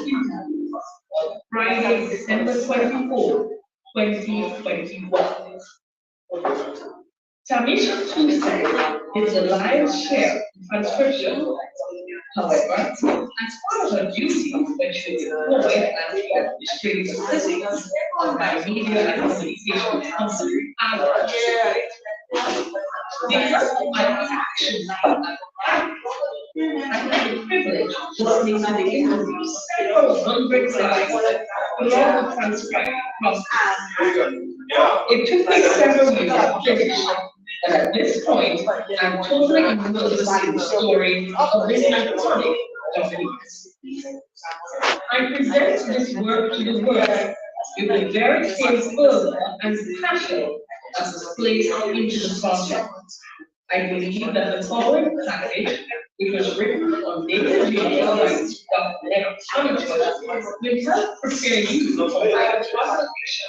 interview on Friday, December 24, 2021. Tamisha Tuesday is the lion's share of transcription. However, as part of her duties when she was employed as the administrative assistant of my media and communications company, the action I had the privilege of listening to the interview several hundred times throughout the transcribing process. It took me several years to finish, but at this point, I'm totally immersed in the story of this iconic documentary. I present this work to the world with the very same fervor and passion as was placed into the project. I believe that the following package, which was written on Eugenia by Dr. Unedited, will help prepare you for my conversation.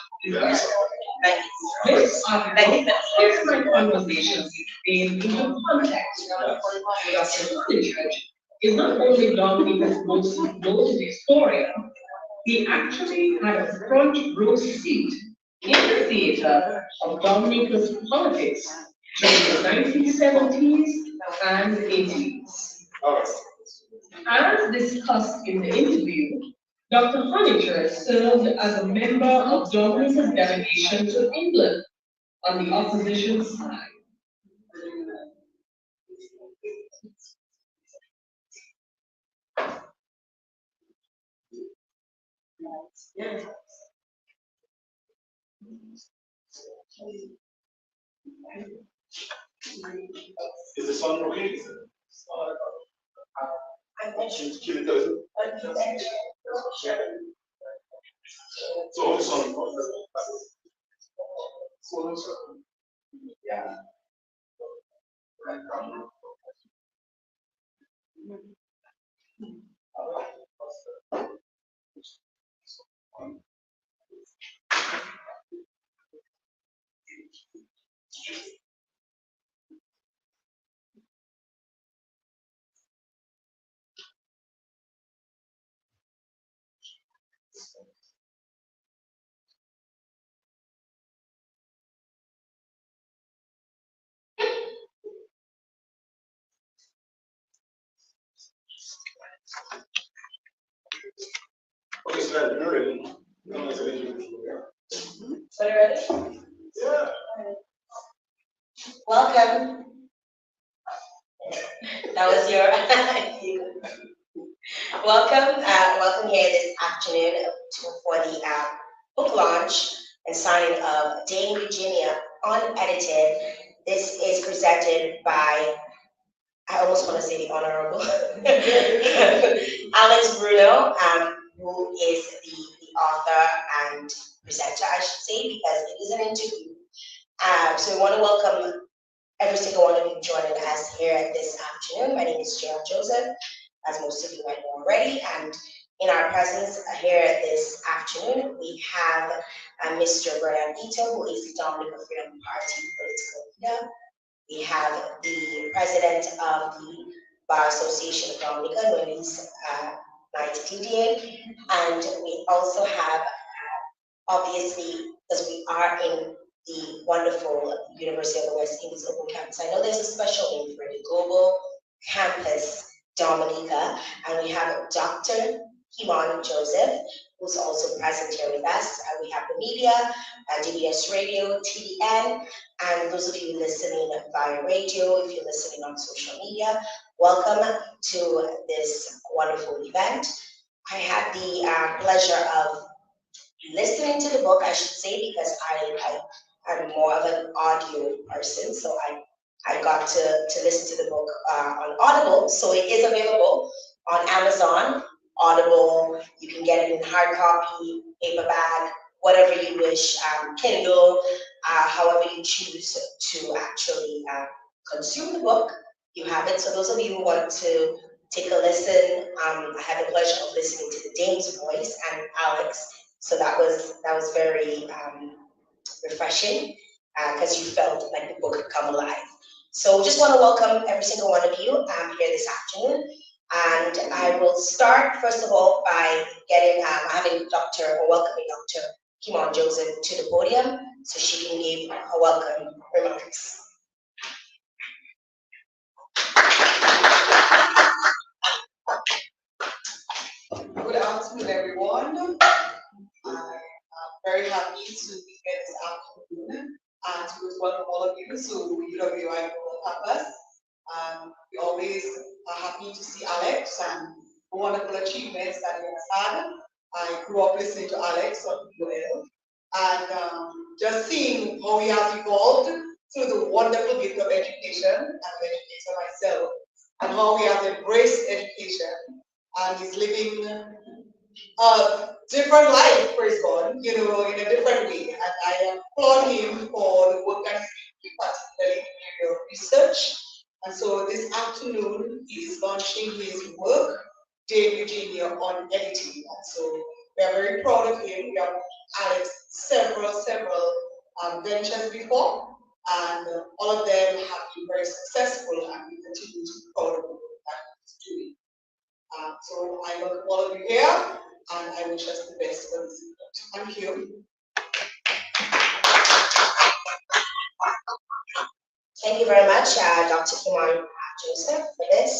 This article is my conversation in the context. Dr. Unedited is not only Dominica's most noted historian, he actually had a front row seat in the theater of Dominica's politics during the 1970s and 80s. As discussed in the interview, Dr. Honeychurch served as a member of Dominica's delegation to England on the opposition side. Is the sun working? I mentioned keep it going. So the sun. Yeah. Okay, so you're ready. So you ready? Yeah. Welcome. That was your welcome here this afternoon for the book launch and signing of Dame Eugenia Unedited. This is presented by, I almost want to say the Honorable Alex Bruno, who is the author and presenter, I should say, because it is an interview. So we want to welcome every single one of you joining us here this afternoon. My name is J.L. Joseph, as most of you might know already, and in our presence here this afternoon, we have Mr. Brian Ito, who is the Dominica Freedom Party political leader. We have the president of the Bar Association of Dominica, Noelis Didier, and we also have, obviously, because we are in the wonderful University of the West Indies Open Campus. I know there's a special name for the Global Campus Dominica, and we have Dr. Kiwan Joseph, who's also present here with us. We have the media, DBS Radio, TDN, and those of you listening via radio, if you're listening on social media, welcome to this wonderful event. I had the pleasure of listening to the book, I should say, because I'm more of an audio person, so I got to listen to the book on Audible, so it is available on Amazon, Audible. You can get it in hard copy, paperback, whatever you wish, Kindle, however you choose to actually consume the book, you have it. So those of you who want to take a listen, I had the pleasure of listening to the Dame's voice and Alex. So that was very refreshing because you felt like the book had come alive. So just want to welcome every single one of you here this afternoon. And I will start, first of all, by welcoming Dr. Kimon Joseph to the podium so she can give her welcome remarks. Good afternoon, everyone. I'm very happy to be here this afternoon and to welcome all of you to UWI Global Campus. We always are happy to see Alex and the wonderful achievements that he has had. I grew up listening to Alex on UL and just seeing how he has evolved through the wonderful gift of education. I'm an educator myself, and how he has embraced education and is living a different life, praise God, in a different way. And I applaud him for the work that he's doing, particularly in the area of research. And so this afternoon, he is launching his work, Eugenia, on editing. And so we are very proud of him. We have had several ventures before, and all of them have been very successful, and we continue to be proud of the work that he's doing. So I welcome all of you here, and I wish us the best for this event. Thank you. Thank you very much, Dr. Kimon Joseph, for this.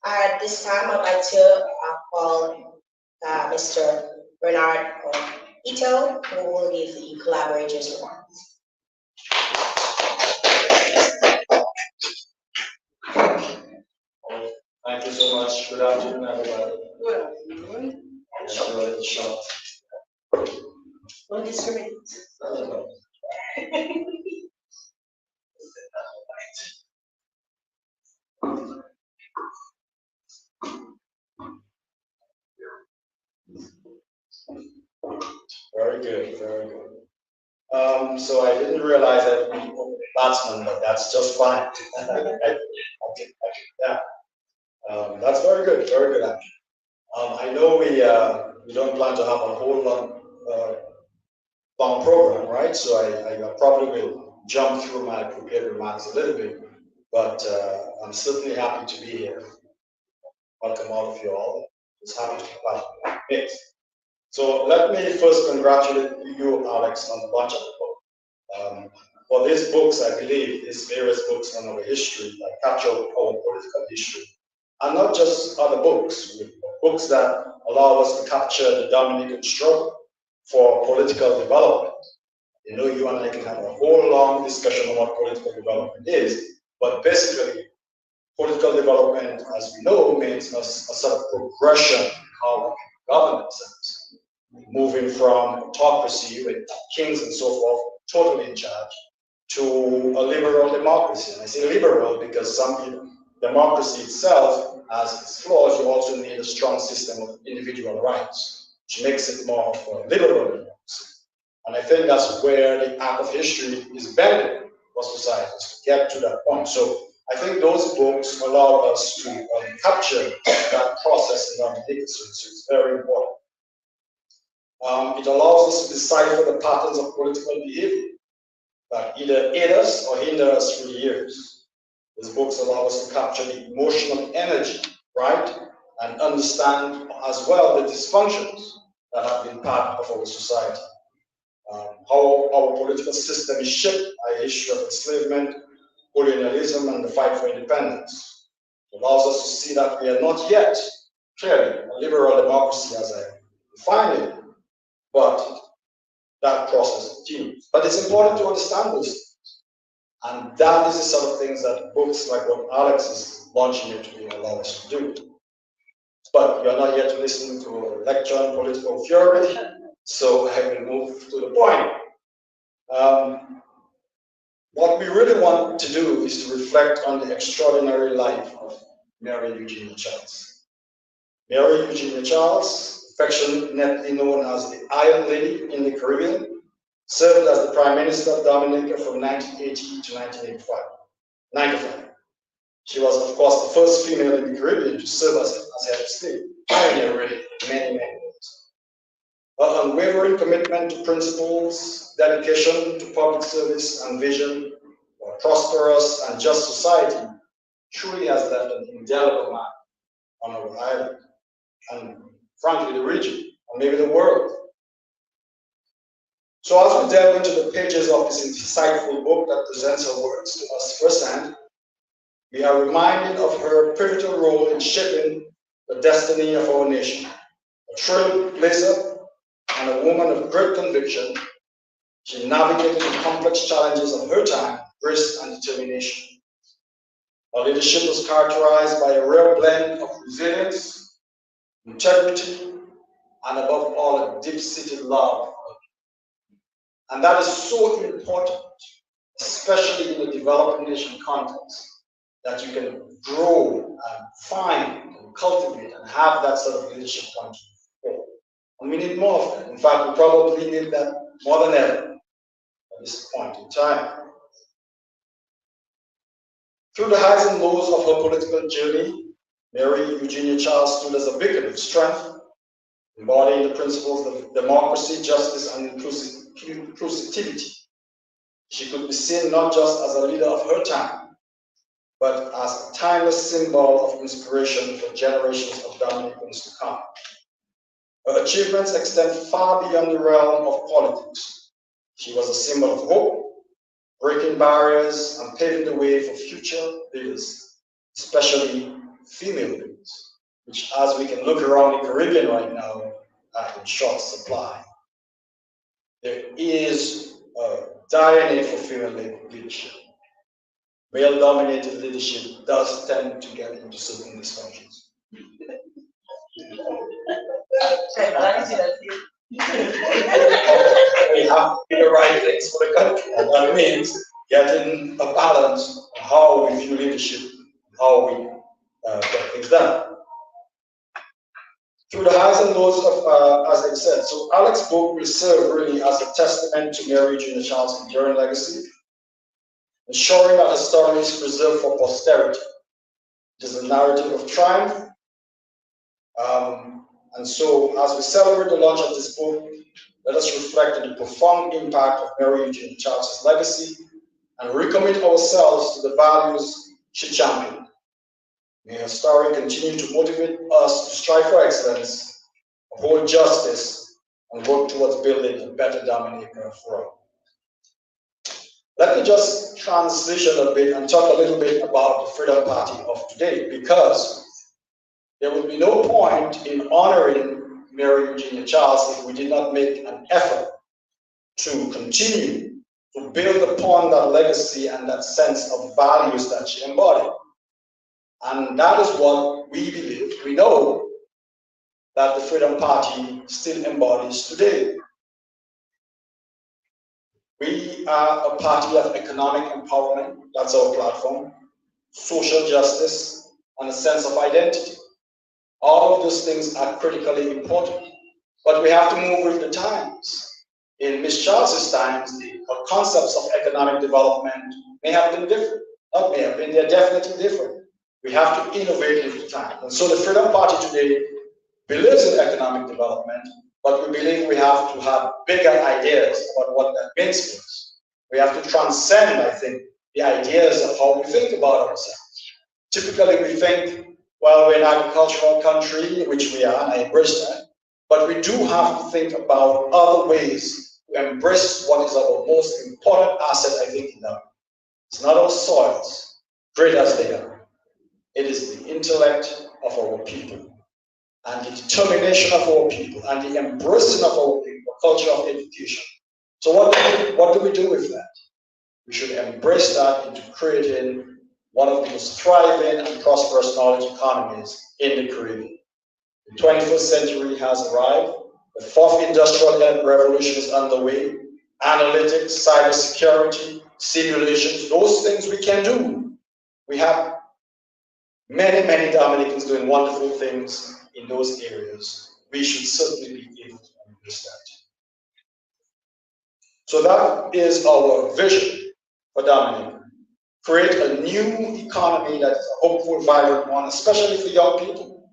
At this time, I'd like to call Mr. Bernard Ito, who will give the collaborators remarks. Thank you so much. Good afternoon, everybody. Good afternoon. It's short. Don't discriminate. Very good, very good. So I didn't realize that we opened the batsman, but that's just fine. Yeah. That's very good, actually. I know we don't plan to have a whole long program, right? So I probably will jump through my prepared remarks a little bit, but I'm certainly happy to be here. Welcome all of you all. Just happy to be part of the mix. So let me first congratulate you, Alex, on the launch of the book. For these books, I believe, these various books on our history that capture our political history, and not just other books, books that allow us to capture the Dominican struggle for political development. You know, you and I can have a whole long discussion on what political development is, but basically, political development, as we know, means a sort of progression in how we can govern themselves, moving from autocracy with kings and so forth, totally in charge, to a liberal democracy. And I say liberal because some people, democracy itself has its flaws. You also need a strong system of individual rights, which makes it more of a liberal democracy. And I think that's where the arc of history is bending for societies to get to that point. So I think those books allow us to capture that process in our history. So it's very important. It allows us to decipher the patterns of political behavior that either aid us or hinder us through the years. These books allow us to capture the emotional energy, right? And understand as well the dysfunctions that have been part of our society. How our political system is shaped by the history of enslavement, colonialism, and the fight for independence. It allows us to see that we are not yet, clearly, a liberal democracy as I define it, but that process continues. But it's important to understand those things. And that is the sort of things that books like what Alex is launching into allow us to do. But you're not here to listen to a lecture on political theory, so I will move to the point. What we really want to do is to reflect on the extraordinary life of Mary Eugenia Charles. Mary Eugenia Charles, affectionately known as the Iron Lady in the Caribbean, served as the Prime Minister of Dominica from 1980 to 1995. She was, of course, the first female in the Caribbean to serve as head of state, pioneer really, many years. Her unwavering commitment to principles, dedication to public service, and vision for a prosperous and just society truly has left an indelible mark on our island, and frankly, the region, and maybe the world. So as we delve into the pages of this insightful book that presents her words to us firsthand, we are reminded of her pivotal role in shaping the destiny of our nation. A trailblazer and a woman of great conviction, she navigated the complex challenges of her time, grace and determination. Her leadership was characterized by a rare blend of resilience, integrity, and above all, a deep-seated love. And that is so important, especially in a developing nation context, that you can grow and find and cultivate and have that sort of leadership point. And we need more of that. In fact, we probably need that more than ever at this point in time. Through the highs and lows of her political journey, Mary Eugenia Charles stood as a beacon of strength, embodying the principles of democracy, justice, and inclusivity. She could be seen not just as a leader of her time, but as a timeless symbol of inspiration for generations of Dominicans to come. Her achievements extend far beyond the realm of politics. She was a symbol of hope, breaking barriers and paving the way for future leaders, especially female leaders, which, as we can look around the Caribbean right now, are in short supply. There is a dire need for female leadership. Male-dominated leadership does tend to get into certain dysfunctions. We have to do the right things for the country, and that means getting a balance on how we view leadership, how we get things done. Through the highs and lows of, as I said, so Alex's book will serve really as a testament to Mary Eugenia Charles' enduring legacy, ensuring that her story is preserved for posterity. It is a narrative of triumph. And so, as we celebrate the launch of this book, let us reflect on the profound impact of Mary Eugenia Charles' legacy and recommit ourselves to the values she championed. May her story continue to motivate us to strive for excellence, uphold justice, and work towards building a better Dominica for all. Let me just transition a bit and talk a little bit about the Freedom Party of today, because there would be no point in honoring Mary Eugenia Charles if we did not make an effort to continue to build upon that legacy and that sense of values that she embodied. And that is what we believe, we know, that the Freedom Party still embodies today. We are a party of economic empowerment, that's our platform, social justice, and a sense of identity. All of those things are critically important, but we have to move with the times. In Ms. Charles's times, the concepts of economic development may have been different. Not may have been, they're definitely different. We have to innovate with the time. And so the Freedom Party today believes in economic development, but we believe we have to have bigger ideas about what that means for us. We have to transcend, I think, the ideas of how we think about ourselves. Typically, we think, well, we're an agricultural country, which we are, and I embrace that, but we do have to think about other ways to embrace what is our most important asset, I think, in that. It's not our soils, great as they are. It is the intellect of our people, and the determination of our people, and the embracing of our people, culture of education. So what do we do with that? We should embrace that into creating one of the most thriving and prosperous knowledge economies in the Caribbean. The 21st century has arrived. The fourth industrial revolution is underway. Analytics, cybersecurity, simulations, those things we can do. We have many, many Dominicans doing wonderful things in those areas. We should certainly be able to embrace that. So that is our vision for Dominica. Create a new economy that is a hopeful, vibrant one, especially for young people.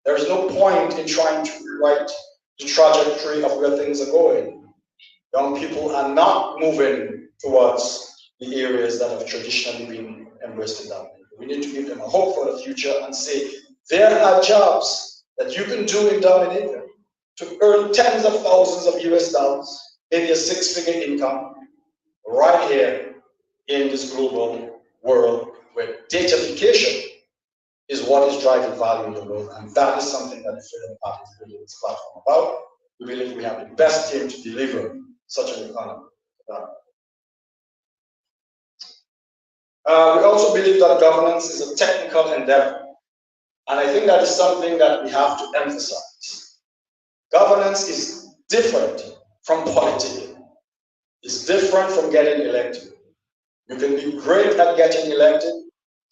There is no point in trying to rewrite the trajectory of where things are going. Young people are not moving towards the areas that have traditionally been embraced in Dominica. We need to give them a hope for the future and say, there are jobs that you can do in Dominica to earn tens of thousands of US dollars maybe a six-figure income right here in this global world where datafication is what is driving value in the world, and that is something that the Freedom Party is building this platform about. We believe we have the best team to deliver such an economy. We also believe that governance is a technical endeavor, and I think that is something that we have to emphasize. Governance is different from politicking. It's different from getting elected. You can be great at getting elected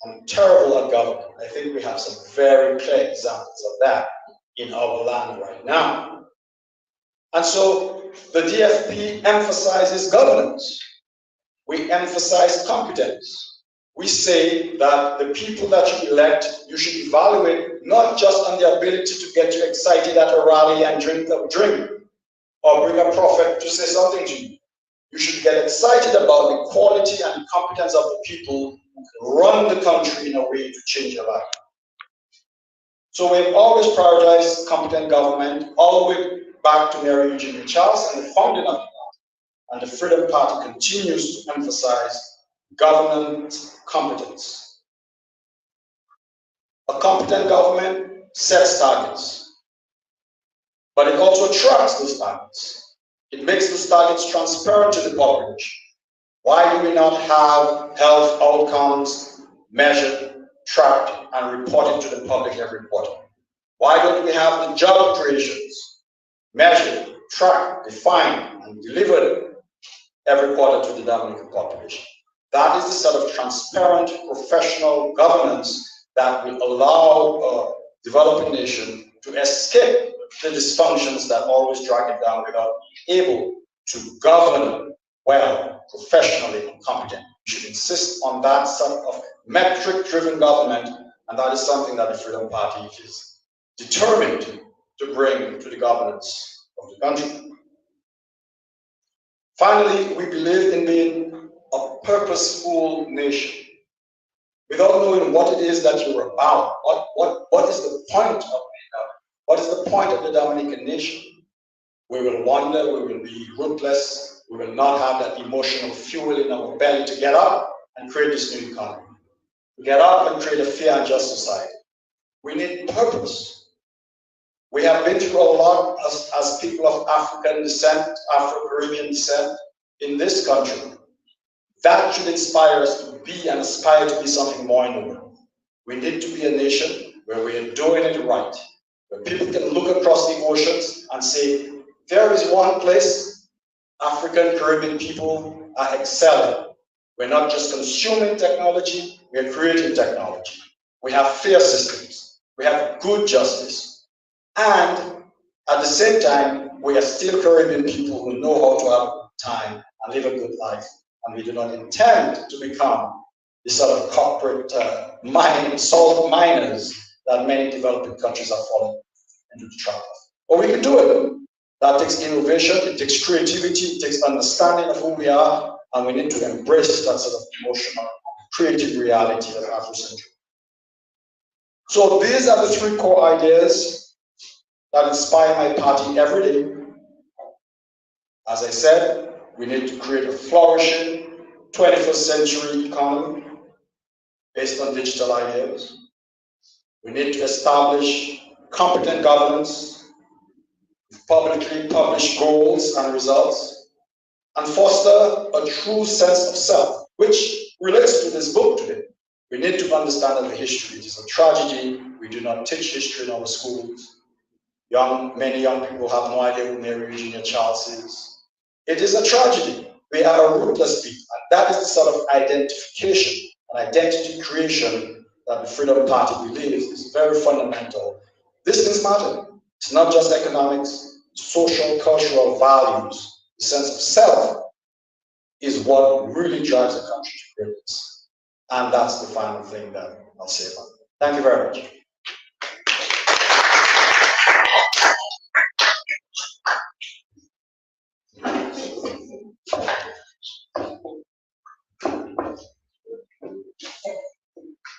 and terrible at governing. I think we have some very clear examples of that in our land right now. And so the DFP emphasizes governance. We emphasize competence. We say that the people that you elect, you should evaluate not just on the ability to get you excited at a rally and drink a drink or bring a prophet to say something to you. You should get excited about the quality and the competence of the people who run the country in a way to change your life. So we've always prioritized competent government all the way back to Mary Eugenia Charles and the founding of the party. And the Freedom Party continues to emphasize government competence. A competent government sets targets, but it also tracks those targets. It makes those targets transparent to the population. Why do we not have health outcomes measured, tracked, and reported to the public every quarter? Why don't we have the job creations measured, tracked, defined, and delivered every quarter to the Dominican population? That is the sort of transparent, professional governance that will allow a developing nation to escape the dysfunctions that always drag it down without being able to govern well, professionally, and competently. We should insist on that sort of metric-driven government, and that is something that the Freedom Party is determined to bring to the governance of the country. Finally, we believe in being a purposeful nation. Without knowing what it is that you're about, what is the point of it? What is the point of the Dominican nation? We will wander, we will be ruthless, we will not have that emotional fuel in our belly to get up and create this new economy. To get up and create a fair and just society. We need purpose. We have been through a lot as people of African descent, Afro-Caribbean descent in this country. That should inspire us to be and aspire to be something more in the world. We need to be a nation where we are doing it right, where people can look across the oceans and say, there is one place African Caribbean people are excelling. We're not just consuming technology, we're creating technology. We have fair systems, we have good justice, and at the same time, we are still Caribbean people who know how to have time and live a good life. And we do not intend to become the sort of corporate salt miners that many developing countries are falling into the trap of. But we can do it. That takes innovation, it takes creativity, it takes understanding of who we are, and we need to embrace that sort of emotional, creative reality of Afrocentric. So these are the three core ideas that inspire my party every day. As I said, we need to create a flourishing 21st century economy based on digital ideas. We need to establish competent governance, publicly published goals and results, and foster a true sense of self, which relates to this book today. We need to understand that the history is a tragedy. We do not teach history in our schools. Many young people have no idea who Mary Eugenia Charles is. It is a tragedy. We are a ruthless people, and that is the sort of identification and identity creation that the Freedom Party believes is very fundamental. These things matter. It's not just economics, social, cultural values. The sense of self is what really drives a country to greatness. And that's the final thing that I'll say about it. Thank you very much.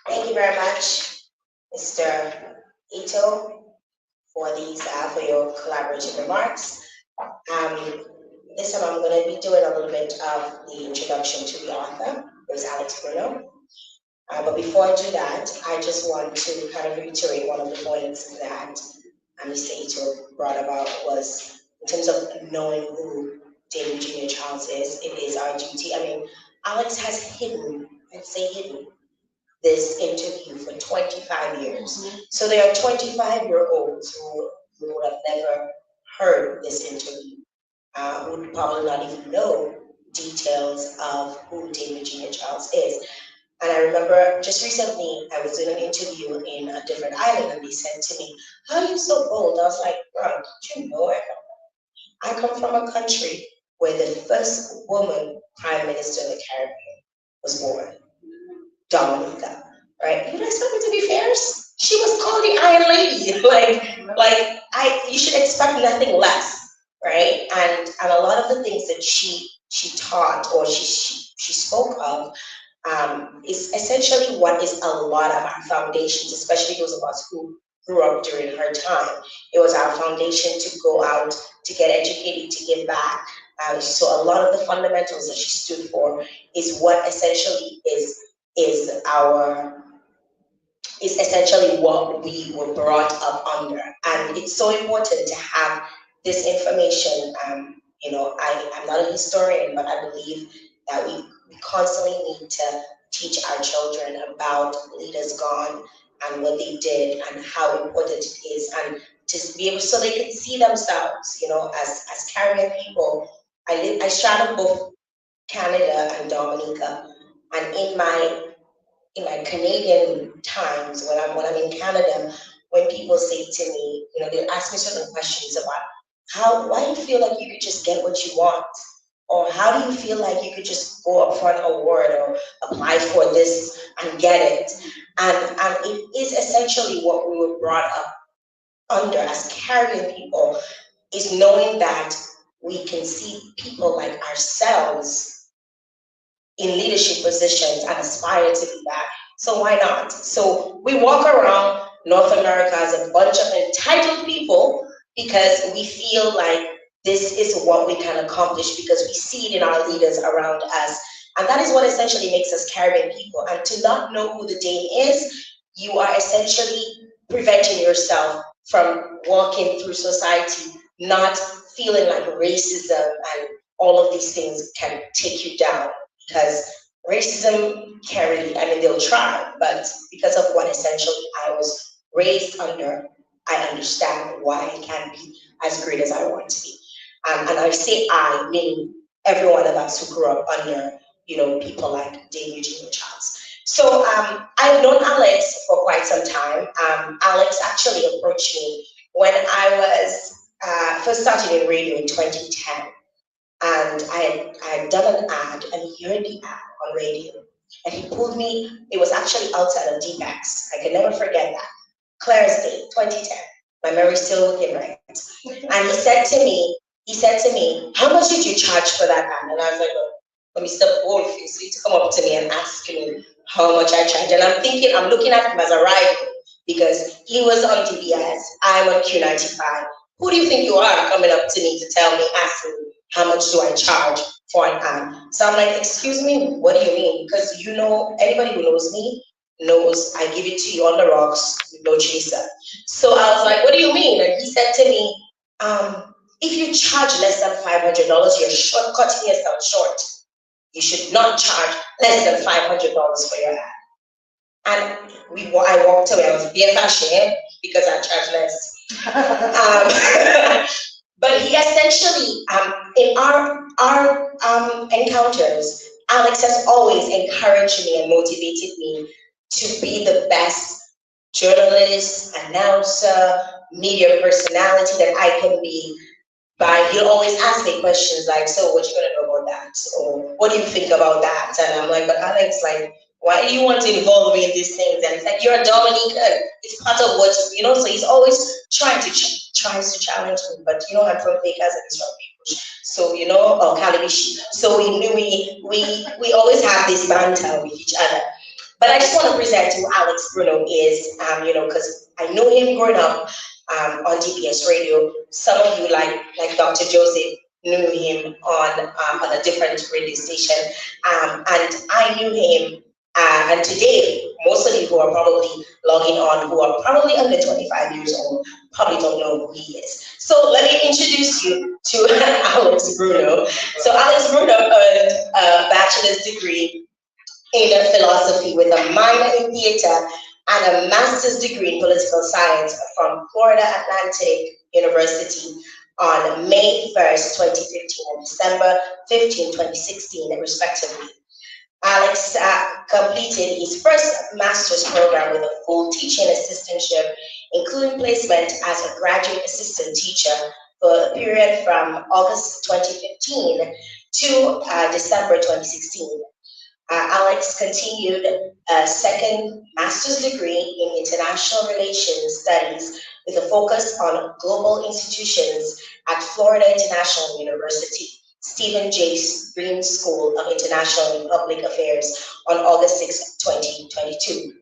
Thank you very much, Mr. Ito, for these for your collaborative remarks. this time I'm going to be doing a little bit of the introduction to the author, who is Alex Bruno. But before I do that, I just want to kind of reiterate one of the points that Mr. Ito brought about was in terms of knowing who David Jr. Charles is, it is our duty. I mean, Alex has hidden, I'd say hidden, this interview for 25 years. So there are 25-year-olds who would have never heard this interview, who would probably not even know details of who David Jr. Charles is. And I remember just recently, I was doing an interview in a different island, and they said to me, "How are you so bold?" I was like, "Bro, don't you know I come from a country where the first woman prime minister of the Caribbean was born, Dominica, right? You expect me to be fierce? She was called the Iron Lady. You should expect nothing less, right? And a lot of the things that she taught or she spoke of is essentially what is a lot of our foundations, especially those of us who grew up during her time. It was our foundation to go out, to get educated, to give back. So a lot of the fundamentals that she stood for is what essentially is essentially what we were brought up under. And it's so important to have this information. I'm not a historian, but I believe that we constantly need to teach our children about leaders gone and what they did and how important it is, and to be able so they can see themselves, as Caribbean people. I straddle both Canada and Dominica, and in my Canadian times, when I'm in Canada, when people say to me, they ask me certain questions about why do you feel like you could just get what you want? Or how do you feel like you could just go up for an award or apply for this and get it? And it is essentially what we were brought up under as Caribbean people, is knowing that we can see people like ourselves in leadership positions and aspire to be that. So why not? So we walk around North America as a bunch of entitled people because we feel like this is what we can accomplish because we see it in our leaders around us. And that is what essentially makes us Caribbean people. And to not know who the Dane is, you are essentially preventing yourself from walking through society, not feeling like racism and all of these things can take you down. Because racism they'll try, but because of what essentially I was raised under, I understand why I can't be as great as I want to be. And I say I, meaning every one of us who grew up under, people like David Jr. Charles. So I've known Alex for quite some time. Alex actually approached me when I was first started in radio in 2010. And I had done an ad, and he heard the ad on radio. And he pulled me, it was actually outside of DPAX. I can never forget that. Claire's Day, 2010. My memory's still looking right. And he said to me, "How much did you charge for that ad?" And I was like, let me step forward for you. So he to come up to me and ask me how much I charged. And I'm looking at him as a rival because he was on DBS, I'm on Q95. Who do you think you are coming up to me to tell me, asking me, how much do I charge for an ad? So I'm like, excuse me, what do you mean? Because anybody who knows me knows I give it to you on the rocks, no chaser. So I was like, what do you mean? And he said to me, if you charge less than $500, you're cutting yourself short. You should not charge less than $500 for your ad. And I walked away. I was being ashamed because I charged less. But he essentially, in our encounters, Alex has always encouraged me and motivated me to be the best journalist, announcer, media personality that I can be. He'll always ask me questions like, "So what you gonna know about that?" Or "What do you think about that?" And I'm like, "But Alex, why do you want to involve me in these things?" And it's like, "You're a Dominican. It's part of what, So he's always tries to challenge me. But I'm from Vegas and he's from People. So, Calabishi. So we always have this banter with each other. But I just want to present who Alex Bruno is, because I know him growing up on DPS radio. Some of you, like Dr. Joseph, knew him on a different radio station, and I knew him. And today, most of you who are probably logging on, who are probably under 25 years old, probably don't know who he is. So let me introduce you to Alex Bruno. So Alex Bruno earned a bachelor's degree in philosophy with a minor in theater and a master's degree in political science from Florida Atlantic University on May 1st, 2015 and December 15, 2016, respectively. Alex completed his first master's program with a full teaching assistantship, including placement as a graduate assistant teacher for a period from August 2015 to December 2016. Alex continued a second master's degree in international relations studies with a focus on global institutions at Florida International University, Stephen J. Green School of International and Public Affairs on August 6, 2022.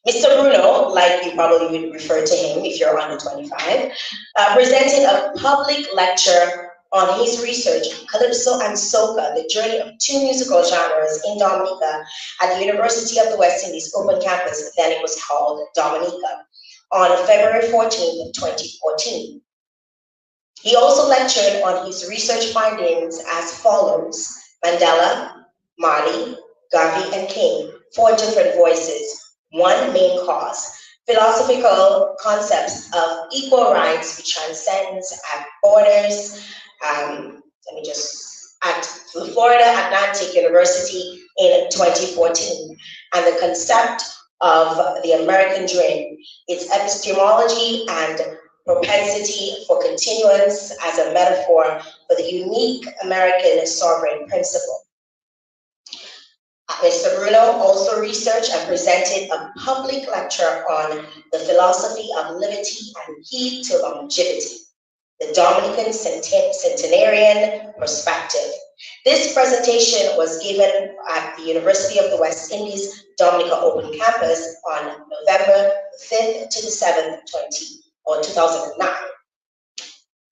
Mr. Bruno, like you probably would refer to him if you're under 25, presented a public lecture on his research, Calypso and Soca, the journey of two musical genres in Dominica at the University of the West Indies Open Campus, then it was called Dominica, on February 14, 2014. He also lectured on his research findings as follows: Mandela, Marley, Garvey, and King, four different voices, one main cause, philosophical concepts of equal rights which transcends at borders, at the Florida Atlantic University in 2014, and the concept of the American dream, its epistemology and propensity for continuance as a metaphor for the unique American sovereign principle. Mr. Bruno also researched and presented a public lecture on the philosophy of liberty and heed to longevity, the Dominican centenarian perspective. This presentation was given at the University of the West Indies Dominica Open Campus on November 5th to the 7th, 2009.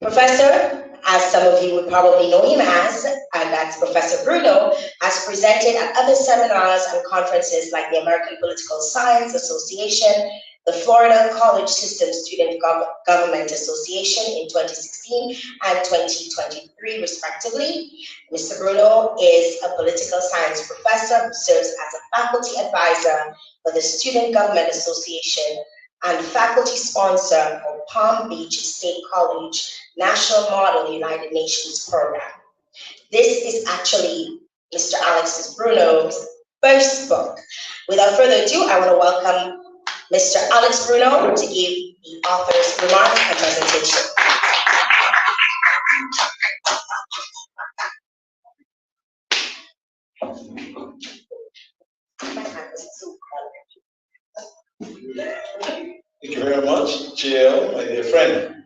Professor, as some of you would probably know him as, and that's Professor Bruno, has presented at other seminars and conferences like the American Political Science Association, the Florida College System Student Government Association in 2016 and 2023, respectively. Mr. Bruno is a political science professor who serves as a faculty advisor for the Student Government Association and faculty sponsor for Palm Beach State College National Model United Nations Program. This is actually Mr. Alex Bruno's first book. Without further ado, I want to welcome Mr. Alex Bruno to give the author's remarks and presentation. Thank you very much, JL, my dear friend.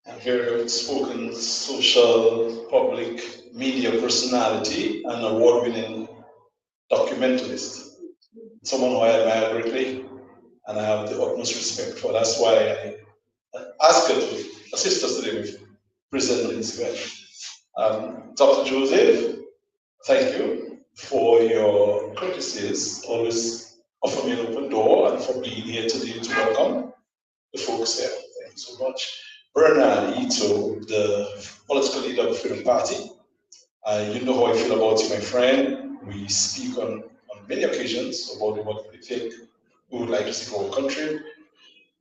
I'm very outspoken social public media personality and award-winning documentalist. Someone who I admire greatly and I have the utmost respect for. That's why I asked her to assist us today with presenting this event. Dr. Joseph, thank you for your courtesies. Always offer me an open door and for being here today to welcome the folks here. Thank you so much. Bernard Ito, the political leader of the Freedom Party. You know how I feel about you, my friend. We speak on many occasions about what we think we would like to see for our country.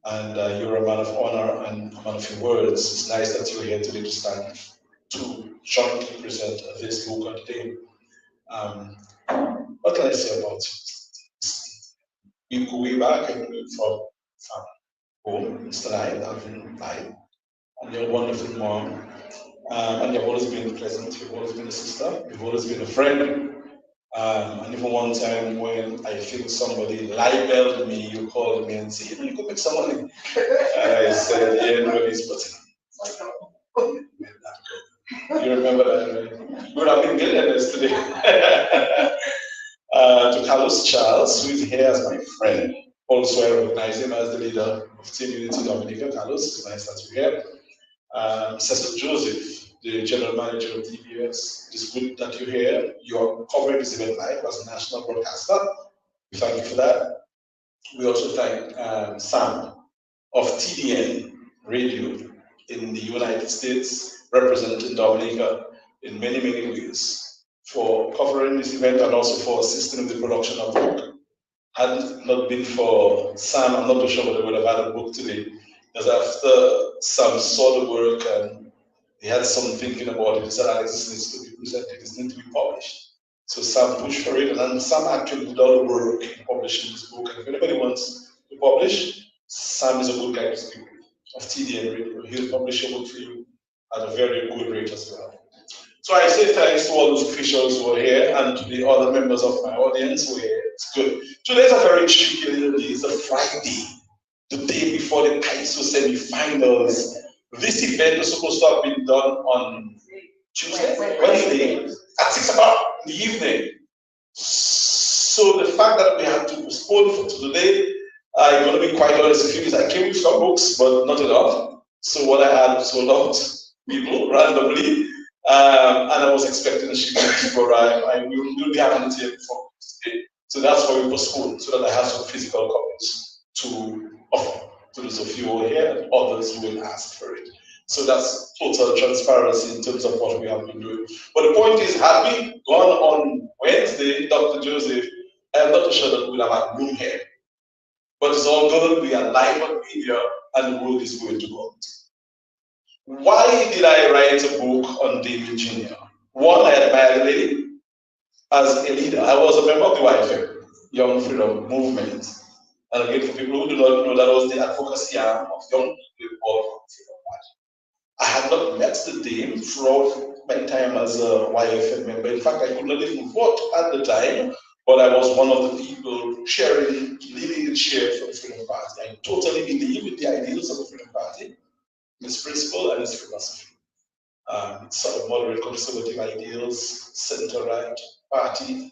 And you're a man of honor and a man of your words. It's nice that you're here today to stand to jointly present this book on today. What can I say about you? You go way back and from home, Mr. Nine, Alvin Nine, and your wonderful mom. And you've always been pleasant, you've always been a sister, you've always been a friend. And even one time when I think somebody libeled me, you called me and said, you could make some money. And I said, yeah, no, it's but you remember that? We would have been millionaires today. To Carlos Charles, who is here as my friend. Also, I recognize him as the leader of Team Unity Dominica. Carlos, it's nice that you're here. Cecil Joseph, the general manager of DBS, it is good that you're here. You're covering this event live as a national broadcaster. We thank you for that. We also thank Sam of TDN Radio in the United States, representing Dominica in many, many ways, for covering this event and also for assisting in the production of the book. Had it not been for Sam, I'm not too sure whether we would have had a book today. Because after Sam saw the work and he had some thinking about it, he said, Alex, this needs to be presented, this needs to be published. So Sam pushed for it, and then Sam actually did all the work in publishing this book. And if anybody wants to publish, Sam is a good guy to speak with of TDN Radio. He'll publish a book for you at a very good rate as well. So I say thanks to all those officials who are here and to the other members of my audience who are here. It's good. Today's a very tricky little day. It's a Friday, the day before the KAISO semi-finals. This event was supposed to have been done on Wednesday at 6 o'clock in the evening. So the fact that we had to postpone for today, I'm going to be quite honest with you, is I came with some books, but not enough. So what I had was sold out people randomly. And I was expecting a shipment to arrive. I will be having it here before today. So that's why we postponed, so that I have some physical copies to offer to those of you who are here and others who will ask for it. So that's total transparency in terms of what we have been doing. But the point is, had we gone on Wednesday, Dr. Joseph, I'm not sure that we'll have had room here. But it's all good. We are live on media, and the world is going to go. Why did I write a book on Eugenia? One, I admired the lady as a leader. I was a member of the YFM, Young Freedom Movement. And again, for people who do not know, that was the advocacy arm of young people involved in the Freedom Party. I had not met the dame throughout my time as a YFM member. In fact, I could not even vote at the time, but I was one of the people leading the chair for the Freedom Party. I totally believe in the ideals of the Freedom Party, its principle and its philosophy. It's sort of moderate conservative ideals, center-right party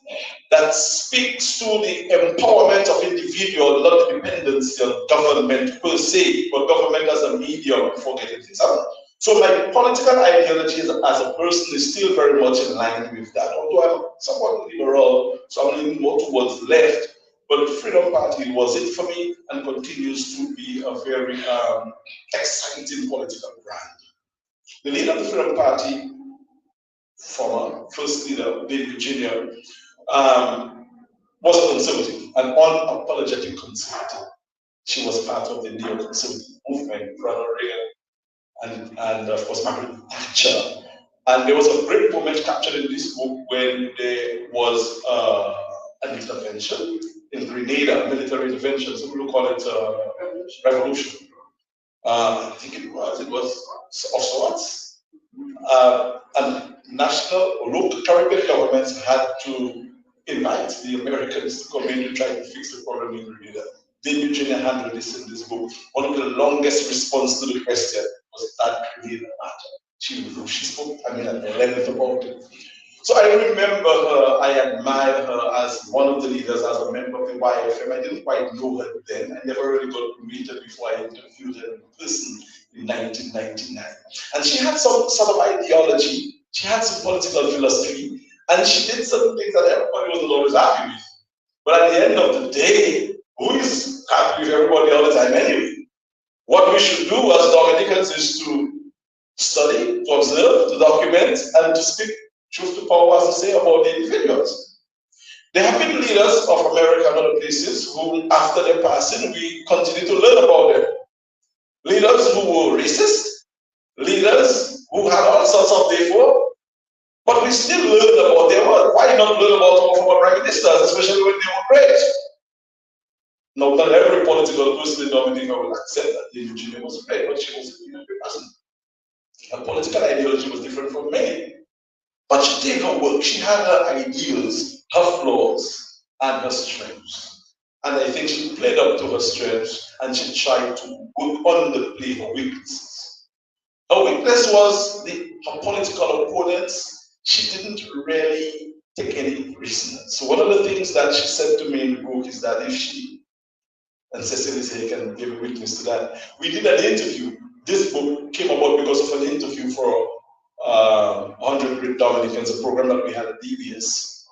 that speaks to the empowerment of individual, not dependency on government per se, but government as a medium for getting things out. So my political ideology as a person is still very much in line with that, although I'm somewhat liberal, so I'm leaning more towards left. But the Freedom Party was it for me and continues to be a very exciting political brand. The leader of the Freedom Party, former first leader, Eugenia, was a conservative, an unapologetic conservative. She was part of the neo-conservative movement, Ronald Reagan, and of course Margaret Thatcher. And there was a great moment captured in this book when there was an intervention in Grenada, military intervention. Some people call it revolution. I think it was of sorts. And national or local Caribbean governments had to invite the Americans to come in to try to fix the problem in Grenada. Eugenia handled this in this book. One of the longest responses to the question was that Grenada matter. She spoke, at length about it. So I remember her, I admired her as one of the leaders, as a member of the YFM. I didn't quite know her then. I never really got to meet her before I interviewed her in person in 1999. And she had some sort of ideology, she had some political philosophy, and she did some things that everybody wasn't always happy with. But at the end of the day, who is happy with everybody all the time anyway? What we should do as Dominicans is to study, to observe, to document, and to speak truth to power, as they say, about the individuals. There have been leaders of America and other places who, after their passing, we continue to learn about them. Leaders who were racist, leaders who had all sorts of therefore, but we still learn about their work. Why not learn about our former prime ministers, especially when they were great? Now, not every political person in Dominica will accept that Eugenia was great, but she was a good person. Her political ideology was different from many. But she did her work. She had her ideals, her flaws, and her strengths. And I think she played up to her strengths, and she tried to underplay her weaknesses. Her weakness was her political opponents. She didn't really take any reason. So one of the things that she said to me in the book is that if she, and Cecily can give a witness to that, we did an interview this book came about because of an interview for 100 Great Dominicans, a program that we had at DBS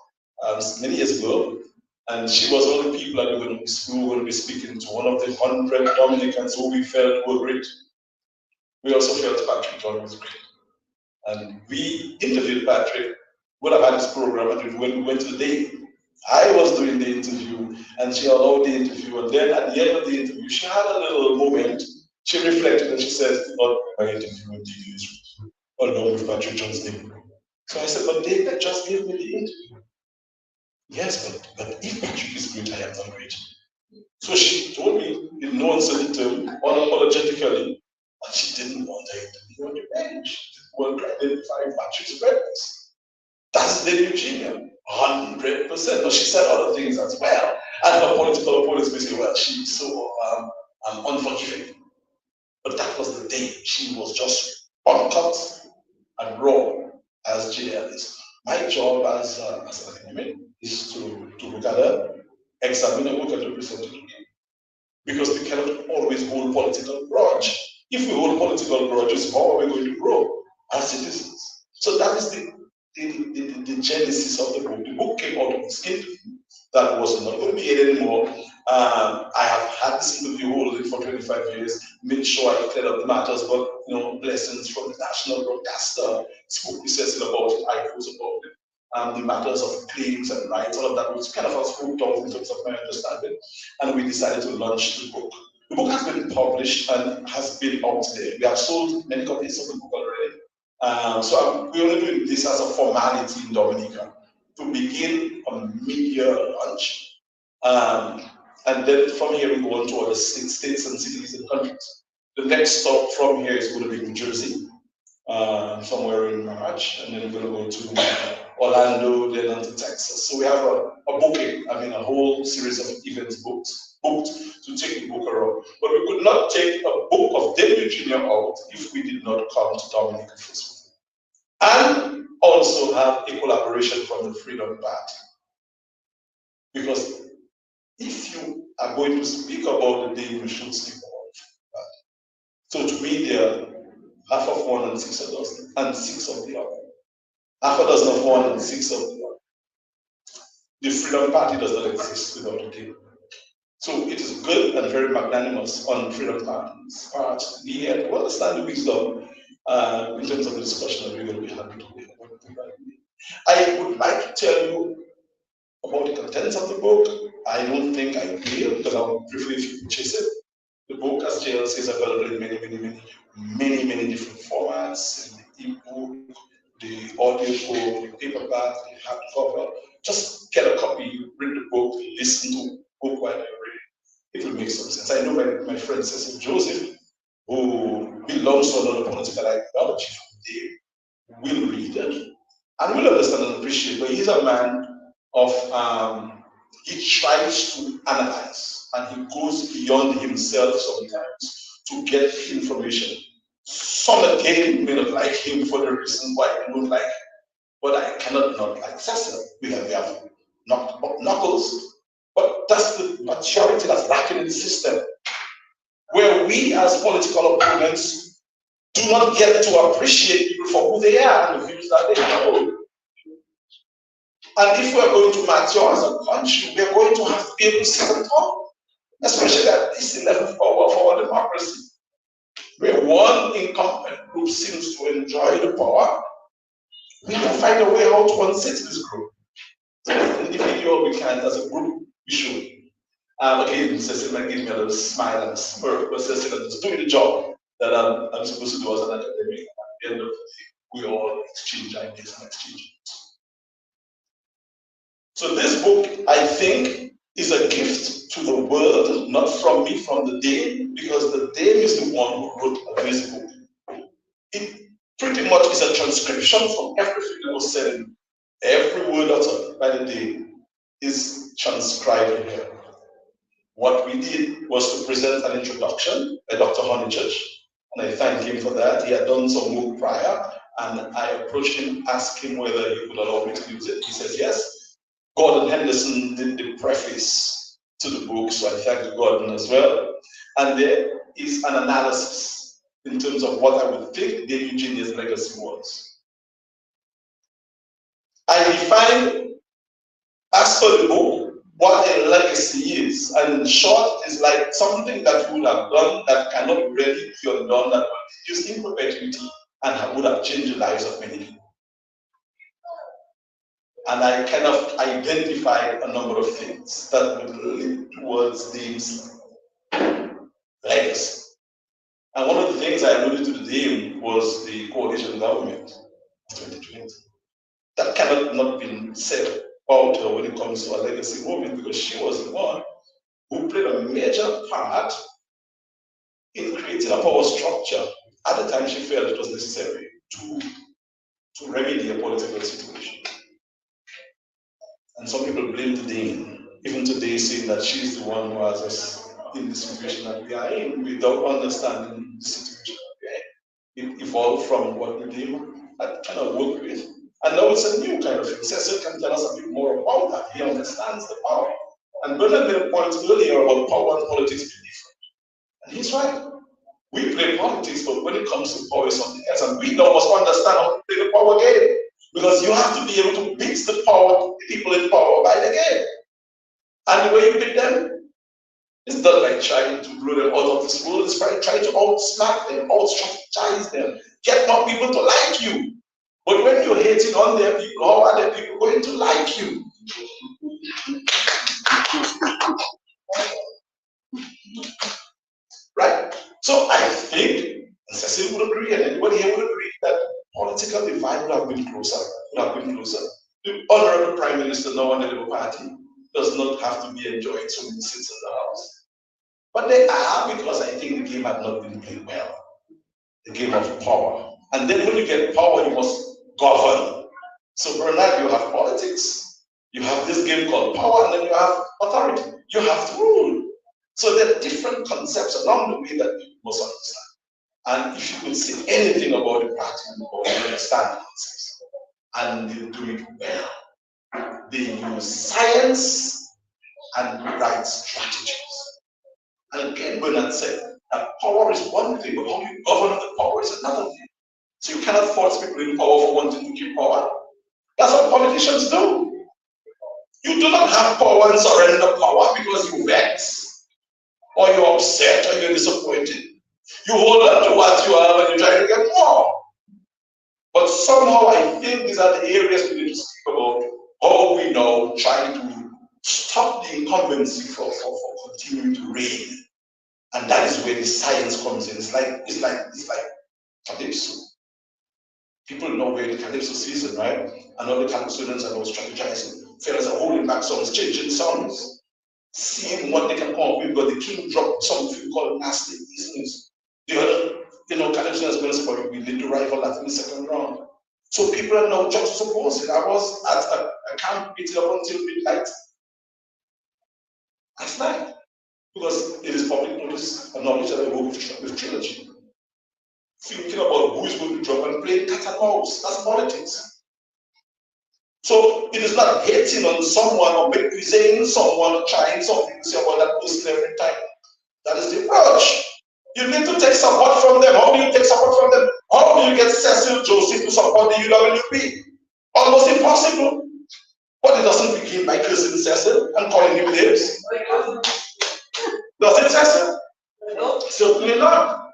many years ago. And she was one of the people that we were going to be speaking to, one of the 100 Dominicans who we felt were great. We also felt Patrick John was great. And we interviewed Patrick, would have had this program, and when we went to the day, I was doing the interview, and she allowed the interview, and then at the end of the interview, she had a little moment, she reflected, and she said, "Oh, my interview with you is along with Patrick John's name." So I said, "But David just gave me the interview." "Yes, but if Patrick is great, I am not great." So she told me in no uncertain term, unapologetically, that she didn't want her interview on the bench. She didn't want to identify Patrick's greatness. That's the Eugenia, 100%. But she said other things as well. And her political opponents may say, well, she's so unforgiving. But that was the day. She was just uncut and raw as JL is. My job as an academic is to look at her, examine her, look at her, present it again. Because we cannot always hold political grudge. If we hold political grudges, how are we going to grow as citizens? So that is the genesis of the book. The book came out of this interview that was not going to be here anymore. I have had this interview holding for 25 years, made sure I cleared up the matters, but blessings from the national broadcaster, spoke recessing about it, I wrote about it. The matters of claims and rights, all of that was kind of a spoke out in terms of my understanding, and we decided to launch the book. The book has been published and has been out there. We have sold many copies of the book already. So we're only doing this as a formality in Dominica to begin a mid-year launch. And then from here we go on to other states and cities and countries. The next stop from here is going to be New Jersey, somewhere in March, and then we're going to go to Orlando, then on to Texas. So we have a booking, a whole series of events booked to take the book around. But we could not take a book of Eugenia out if we did not come to Dominica first. And also have a collaboration from the Freedom Party. Because if you are going to speak about the day, you should speak about that. So to me, they are half of one and six of those, and six of the other. Half a dozen of one and six of the other. The Freedom Party does not exist without a day. So it is good and very magnanimous on Freedom Party's part to be here to understand the wisdom in terms of the discussion that we're going to be having today. I would like to tell you about the contents of the book. I don't think I will, because I would prefer if you purchase it. The book, as JL says, is available in many different formats, in the ebook, the audio book, the paperback, the hardcover. Just get a copy, read the book, listen to the book while you're reading. It will make some sense. I know my friend Cecil Joseph, who belongs to another political ideology from the day, will read it and will understand and appreciate. But he's a man of he tries to analyze and he goes beyond himself sometimes to get information. Some again may not like him for the reason why they don't like him, but I cannot not like Cecil. We have knuckles, but that's the maturity that's lacking in the system, where we as political opponents do not get to appreciate people for who they are and the views that they hold. And if we're going to mature as a country, we're going to have to be able to sit and talk, especially at this 11th power of our democracy, where one incumbent group seems to enjoy the power. We have to find a way how to unseat this group. As an individual, we can, as a group, we should. Again, Cecil might give me a little smile and smirk, but Cecil is doing the job that I'm supposed to do as an academic. At the end of the day, we all exchange ideas and exchange. So this book, I think, is a gift to the world, not from me, from the Dame, because the Dame is the one who wrote this book. It pretty much is a transcription from everything that was said in every word uttered by the Dame is transcribed here. What we did was to present an introduction by Dr. Honeychurch, and I thank him for that. He had done some work prior, and I approached him, asked him whether he would allow me to use it. He says yes. Gordon Henderson did the preface to the book, so I thank Gordon as well. And there is an analysis in terms of what I would think Dame Eugenia's legacy was. I define, as per the book, what a legacy is. And in short, it's like something that you would have done that cannot really be undone, that will just in perpetuity and would have changed the lives of many people. And I kind of identified a number of things that would lead towards Dame's legacy. And one of the things I alluded to today was the coalition government of 2020. That cannot not be said about her when it comes to a legacy movement, because she was the one who played a major part in creating a power structure at the time she felt it was necessary to remedy a political situation. And some people blame the Dame, even today, saying that she's the one who has us in the situation that we are in without understanding the situation that we are in. It evolved from what the Dame had kind of worked with. And now it's a new kind of thing. Cecil can tell us a bit more about that. He understands the power. And Bernard made a point earlier about power and politics being different. And he's right. We play politics, but when it comes to power, it's something else. And we now must understand how to play the power game. Because you have to be able to beat the people in power by the game. And the way you beat them is not like trying to blow them out of this world. It's by trying to outsmart them, out-strategize them, get more people to like you. But when you're hating on their people, how are their people going to like you? Right? So I think, and Cecil would agree, and anybody here would agree, that political divide would have been closer. The honorable Prime Minister now on the Labour Party does not have to be enjoying so many seats in the House. But they are, because I think the game had not been played well. The game of power. And then when you get power, you must govern. So Bernard, you have politics, you have this game called power, and then you have authority. You have to rule. So there are different concepts along the way that you must understand. And if you could say anything about the party, you understand the concepts. And they do it well. They use science and right strategies. And again, Bernard said that power is one thing, but how you govern the power is another thing. So you cannot force people in power for wanting to keep power. That's what politicians do. You do not have power and surrender power because you vex, or you're upset, or you're disappointed. You hold on to what you have and you try to get more. But somehow I think these are the areas we need to speak about. How we now try to stop the incumbency for continuing to reign. And that is where the science comes in. It's like calypso. People know where the calypso season, right? And all the calypso students are now strategizing. Fellas are holding back songs, changing songs, seeing what they can come up with. But the king dropped something called nasty business. The other, calypso is going to say, but we need to rival that in the second round. So people are now juxtaposing. I was at a camp meeting up until midnight at night. Because it is public notice and knowledge that I work with trilogy. Thinking about who is going to drop and play cat and mouse. That's politics. So it is not hating on someone or saying someone or trying something to say about that person every time. That is the approach. You need to take support from them. How do you take support from them? How do you get Cecil Joseph to support the UWP? Almost impossible. But it doesn't begin by cursing Cecil and calling him names. Does it, Cecil? No. Certainly not.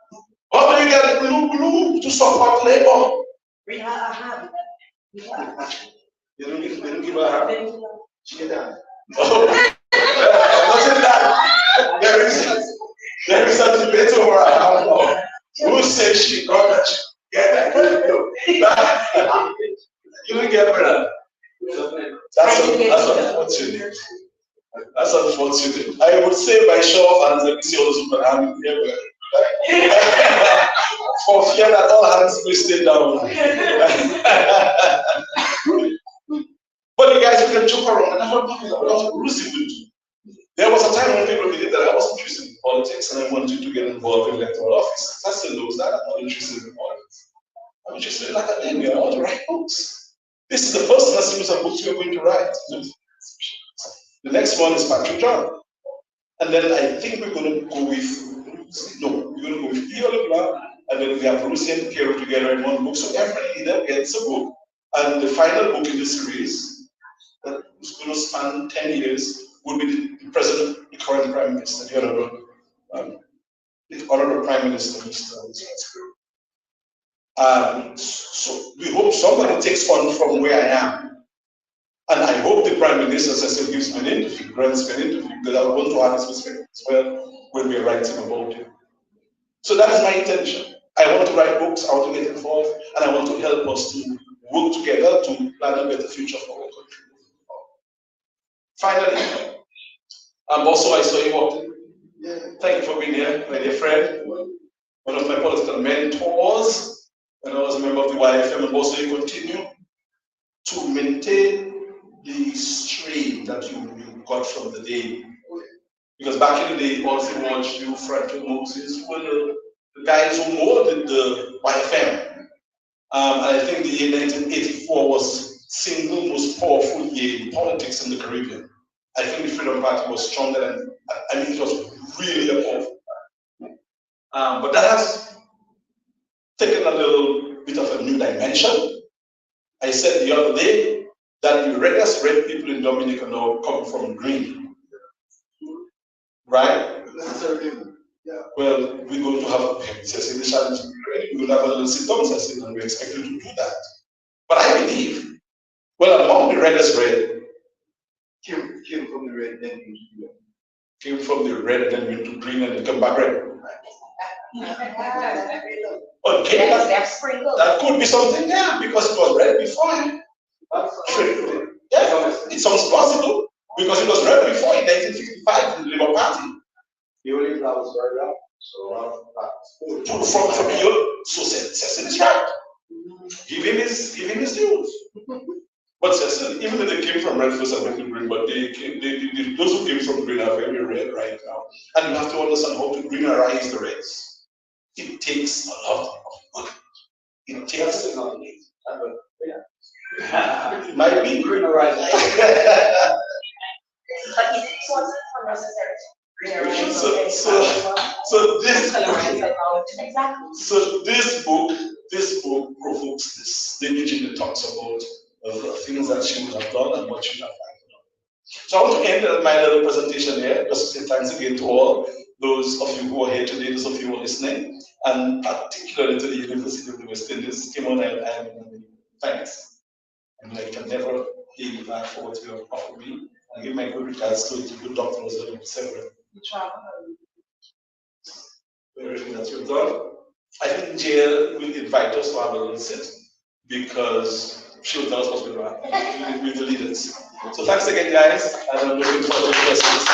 How do you get Blue to support Labour? We have a hand. You didn't give her a hand? She did that. No. Not in that. There is a debate over a hand now. Who says she got that? Get that? You didn't get her. That's unfortunate. That's unfortunate. I would say by show of hands, let me see all those people hand here. For fear that all hands will stay down. But you guys, you can joke around and I'm talking about what Bruce would do. There was a time when people believed that I wasn't interested in politics and I wanted to get involved in electoral office. I still knows that I'm not interested in politics. I'm interested in academia. I want to write books. This is the first series of books we're going to write. The next one is Patrick John. And then I think we're going to go with, we're going to go with Theo LeBlanc and then we have Lucy and Pierre together in one book. So every leader gets a book, and the final book in the series, that is going to span 10 years, will be the present, the current Prime Minister, the Honorable Prime Minister, Mr. So we hope somebody takes on from where I am. And I hope the Prime Minister says gives me an interview, grants me an interview, because I want to have his perspective as well when we're writing about it. So that is my intention. I want to write books, I want to get involved, and I want to help us to work together to plan a better future for our country. Finally, also I saw you walking. Thank you for being here, my dear friend. One of my political mentors when I was a member of the YFM, and also you continue to maintain the strain that you got from the day. Because back in the day, also watched you, Franklin Moses, were the guys who molded the YFM. And I think the year 1984 was single most powerful year in politics in the Caribbean. I think the Freedom Party was stronger than, I mean, it was really a powerful party. But that has taken a little bit of a new dimension. I said the other day that the reddest red people in Dominica now come from green. Right? Yeah. Well, we're going to have a challenge. We're going to have a little sit-down session, and we're expected to do that. But I believe, well, among the reddest red, came from the red, then into green. Came from the red, then went to green, and then come back red. Okay, that could be something, yeah, because it was red before. Yeah, it sounds plausible because it was red before in 1955 in the Labour Party. The only that was very well. So from you, so Cecil is right. Give him his dues. But Cecil, even though they came from red first and went to green, but those who came from green are very red right now. And you have to understand how to greenize the reds. It takes a lot of money. It takes a lot of money. It might be greenerized. But it wasn't unnecessary. So this book provokes this. Then Eugenia talks about the things that she would have done and what she would have done. So I want to end my little presentation here, just to say thanks again to all those of you who are here today, those of you who are listening, and particularly to the University of the West Indies. Came on and thanks. And I can never pay you back for what you have offered me. I give my good regards to the good doctors and several. Everything that you've done. I think Jill will invite us to have a little sit because she will tell us what's going on with the leaders. So thanks again, guys, and I'm looking forward to questions.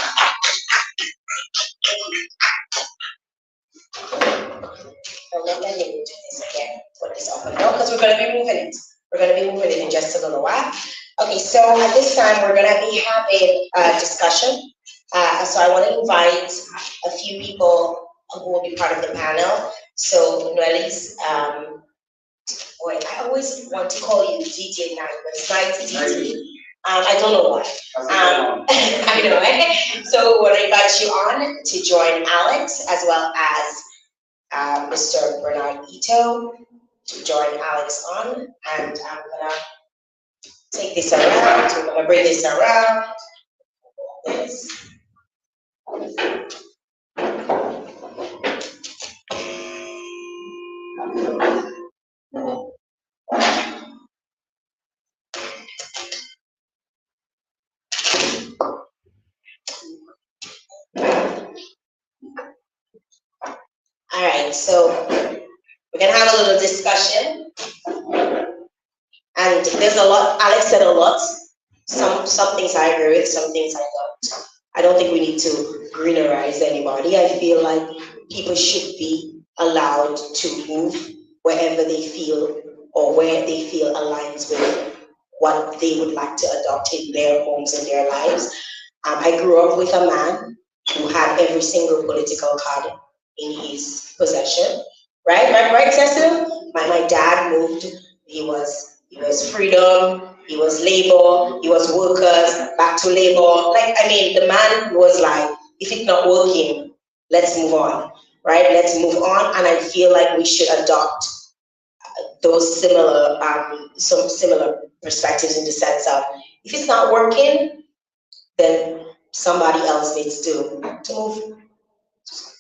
Let me do this again. Put this up and down because we're going to be moving it. We're going to be moving it in just a little while. Okay, so at this time we're going to be having a discussion. So I want to invite a few people who will be part of the panel. So Noelle's, I always want to call you DJ Night, but it's Night DJ. I don't know why. I know, right? So we'll invite you on to join Alex as well as Mr. Bernard Ito to join Alex on, and I'm gonna take this around. We're gonna bring this around. This. All right, so we're gonna have a little discussion, and there's a lot. Alex said a lot. Some things I agree with, some things I don't. I don't think we need to greenize anybody. I feel like people should be allowed to move wherever they feel or where they feel aligns with what they would like to adopt in their homes and their lives. I grew up with a man who had every single political card in his possession. Right, Cecil? My dad moved. He was freedom. He was labor. He was workers. Back to labor. Like, I mean, the man was like, if it's not working, let's move on. right? Let's move on. And I feel like we should adopt those similar, some similar perspectives in the sense of if it's not working, then somebody else needs to move,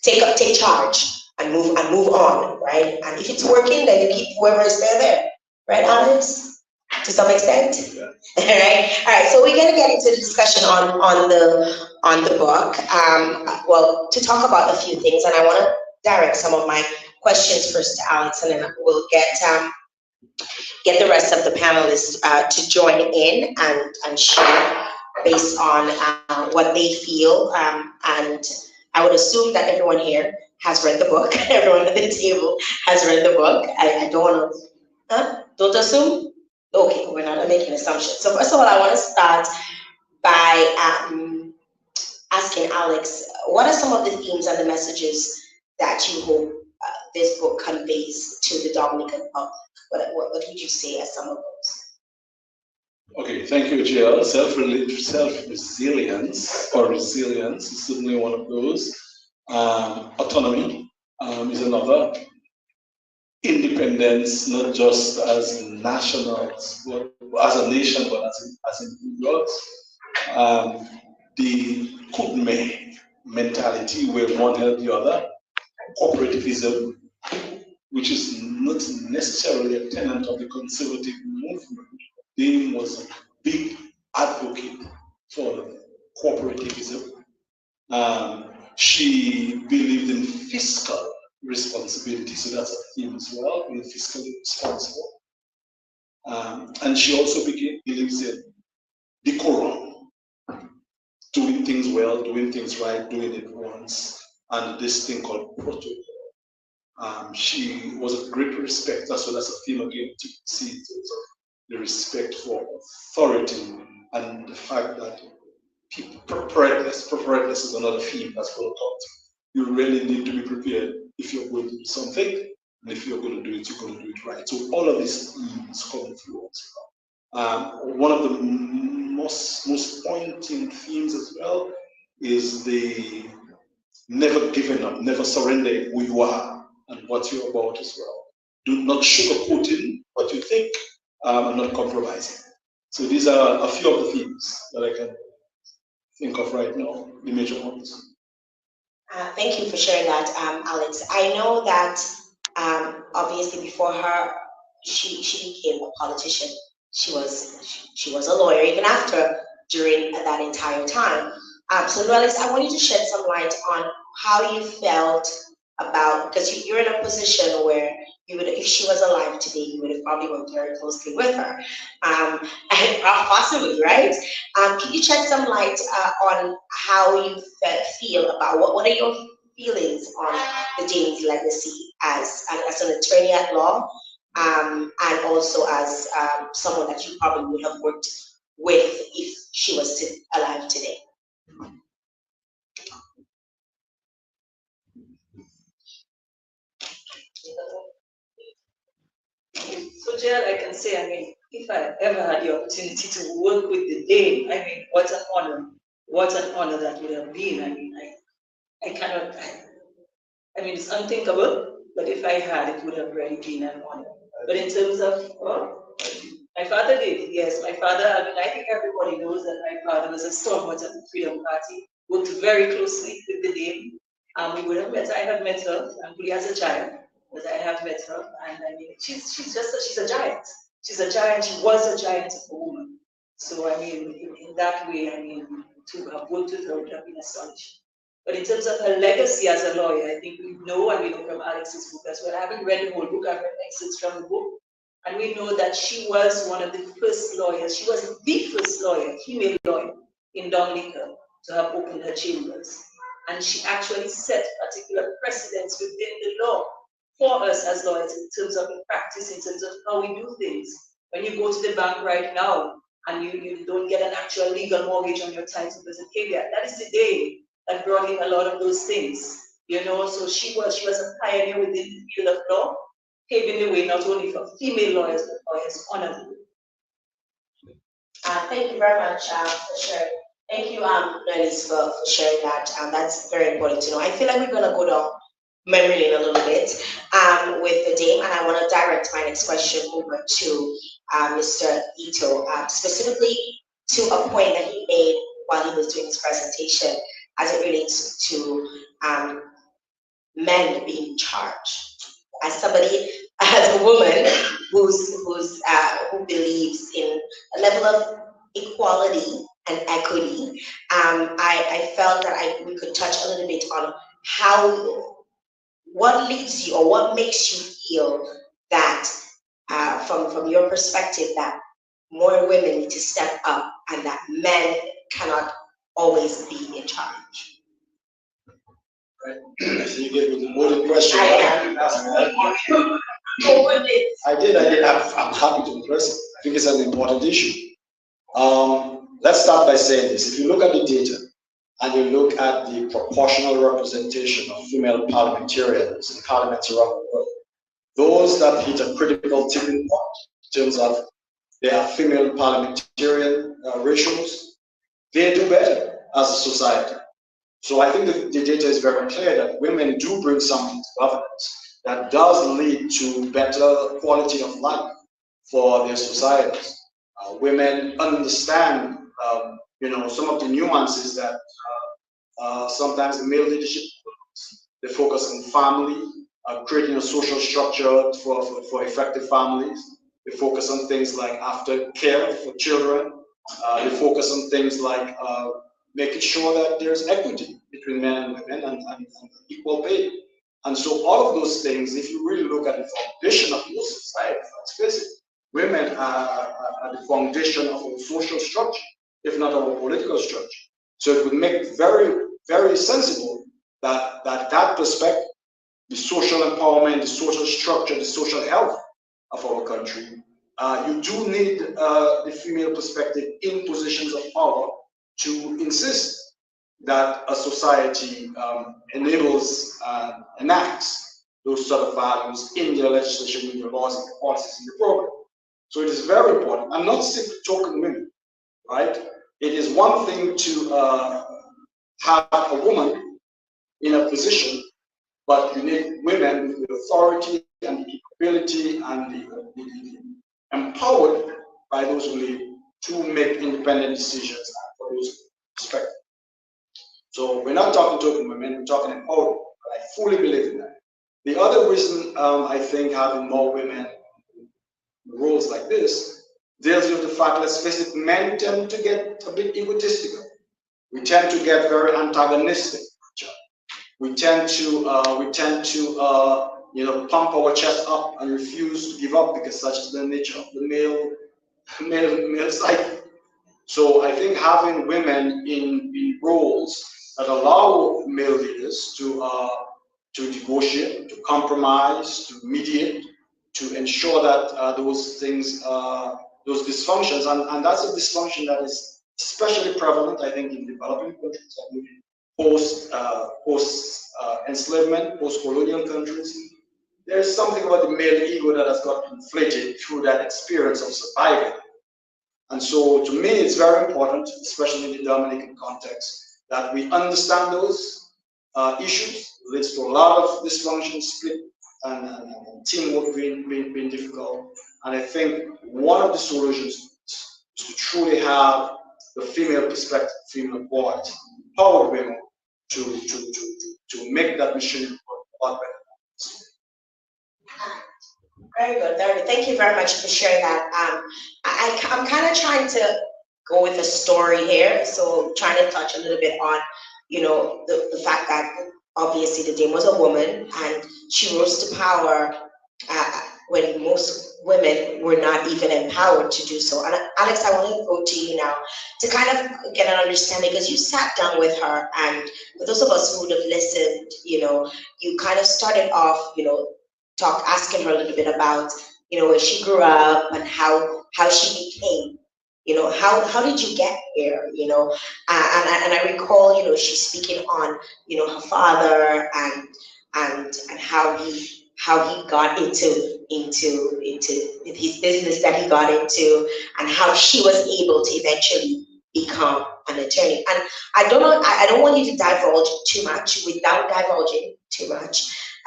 take charge and move on, right? And if it's working, then you keep whoever is there, right, Alex? To some extent, all right. So we're gonna get into the discussion on the book. Well, to talk about a few things, and I want to direct some of my questions first to Alex, and then we'll get the rest of the panelists to join in and share based on what they feel. And I would assume that everyone here has read the book. Everyone at the table has read the book. I don't want to, don't assume? Okay, we're not making assumptions. So first of all, I want to start by asking Alex, what are some of the themes and the messages that you hope this book conveys to the Dominican public? What would you say as some of those? Okay, thank you, Jill. Self-resilience or resilience is certainly one of those. Autonomy is another. Independence, not just as nationals, but as a nation, but as individuals. The Kudme mentality, where one helps the other. Cooperativism, which is not necessarily a tenet of the conservative movement. Dean was a big advocate for cooperativism. She believed in fiscal responsibility, so that's a theme as well, being fiscally responsible. And she also believes in decorum, doing things well, doing things right, doing it once, and this thing called protocol. She was a great respect, as well as a theme again to see in terms of the respect for authority and the fact that preparedness is another theme that's well taught. You really need to be prepared if you're going to do something, and if you're going to do it, you're going to do it right. So all of these themes come through as well. One of the most pointing themes as well is the never giving up, never surrendering who you are and what you're about as well. Do not sugarcoating what you think and not compromising. So these are a few of the themes that I can think of right now, the major ones. Thank you for sharing that, Alex. I know that obviously before her, she became a politician. She was a lawyer even after, during that entire time. So Alex, I want you to shed some light on how you felt about, because you're in a position where you would, if she was alive today, you would have probably worked very closely with her, and possibly, right? Can you shed some light on how you feel about what are your feelings on the James legacy as an attorney at law, and also as someone that you probably would have worked with if she was alive today? So, Jill, I can say, I mean, if I ever had the opportunity to work with the Dane, I mean, what an honor that would have been. I mean, I cannot, I mean, it's unthinkable, but if I had, it would have really been an honor. But in terms of, my father did, yes. My father, I mean, I think everybody knows that my father was a stalwart of the Freedom Party, worked very closely with the Dane. We would have met, I have met her, only as a child, but I have met her, and I mean, she's a giant. She's a giant, she was a giant of a woman. So, I mean, in that way, I mean, to have worked with her would have been astonishing. But in terms of her legacy as a lawyer, I think we know, and we know from Alex's book as well. I haven't read the whole book, I've read excerpts from the book. And we know that she was one of the first lawyers, she was the first lawyer, female lawyer in Dominica to have opened her chambers. And she actually set particular precedents within the law for us as lawyers in terms of the practice, in terms of how we do things. When you go to the bank right now and you don't get an actual legal mortgage on your title as a caveat, that is the day that brought in a lot of those things. You know, so she was a pioneer within the field of law, paving the way not only for female lawyers, but lawyers honorably. Thank you very much for sharing. Thank you, Nerlis, for sharing that. That's very important to know. I feel like we're going to go down memory lane a little bit with the Dame, and I want to direct my next question over to Mr. Ito, specifically to a point that he made while he was doing his presentation as it relates to men being in charge. As somebody, as a woman who believes in a level of equality and equity, I felt that we could touch a little bit on what leads you or what makes you feel that from your perspective that more women need to step up and that men cannot always be in charge. Right. So you gave me the loaded question. I did. I'm happy to address it. I think it's an important issue. Let's start by saying this. If you look at the data and you look at the proportional representation of female parliamentarians in parliaments around the world, those that hit a critical tipping point in terms of their female parliamentarian ratios, they do better as a society. So I think the data is very clear that women do bring something to governance that does lead to better quality of life for their societies. Women understand, some of the nuances that sometimes the male leadership they focus on family, creating a social structure for effective families. They focus on things like aftercare for children. They focus on things like making sure that there's equity between men and women and equal pay. And so all of those things, if you really look at the foundation of your society, let's face it, women are the foundation of our social structure, if not our political structure. So it would make very, very sensible that perspective, the social empowerment, the social structure, the social health of our country, you do need the female perspective in positions of power to insist that a society enables and enacts those sort of values in their legislation, in their laws, in the policies, in the program. So it is very important. I'm not simply talking women, right? It is one thing to have a woman in a position, but you need women with the authority and the capability and the empowered by those who lead to make independent decisions for those perspectives. So we're not talking women, we're talking empowerment. I fully believe in that. The other reason I think having more women in roles like this deals with the fact, let's face it, men tend to get a bit egotistical. We tend to get very antagonistic. We tend to pump our chest up and refuse to give up because such is the nature of the male psyche. So I think having women in roles that allow male leaders to negotiate, to compromise, to mediate, to ensure that those things, those dysfunctions, and that's a dysfunction that is especially prevalent, I think, in developing countries, post enslavement, post-colonial countries. There's something about the male ego that has got inflated through that experience of surviving. And so to me, it's very important, especially in the Dominican context, that we understand those issues. It leads to a lot of dysfunction, split, and teamwork being difficult. And I think one of the solutions is to truly have the female perspective, female voice, empower women to make that mission a lot better. Very good. Thank you very much for sharing that. I'm kind of trying to go with the story here, so trying to touch a little bit on, the fact that obviously the Dame was a woman and she rose to power when most women were not even empowered to do so. And Alex, I want to go to you now to kind of get an understanding, because you sat down with her, and for those of us who would have listened, you kind of started off, asking her a little bit about, where she grew up and how she became, how did you get here, and I recall, she's speaking on, her father and how he got into his business that he got into, and how she was able to eventually become an attorney. And I don't want you to divulge too much without divulging too much.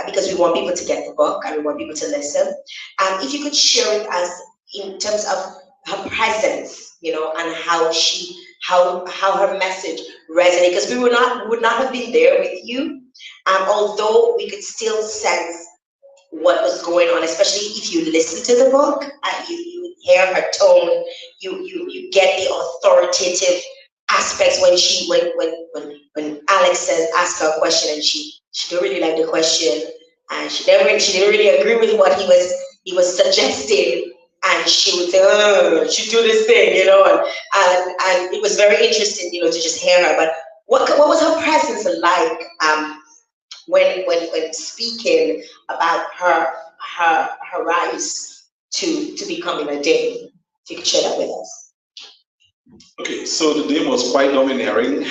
because we want people to get the book and we want people to listen. If you could share with us in terms of her presence, and how her message resonated, because we would not have been there with you, although we could still sense what was going on, especially if you listen to the book, you hear her tone, you get the authoritative aspects when Alex says ask her a question and she didn't really like the question, and she didn't really agree with what he was suggesting, and she would say, oh, she do this thing, and it was very interesting, to just hear her. But what was her presence like when speaking about her rise to becoming a dame? If you could share that with us. Okay, so the dame was quite domineering,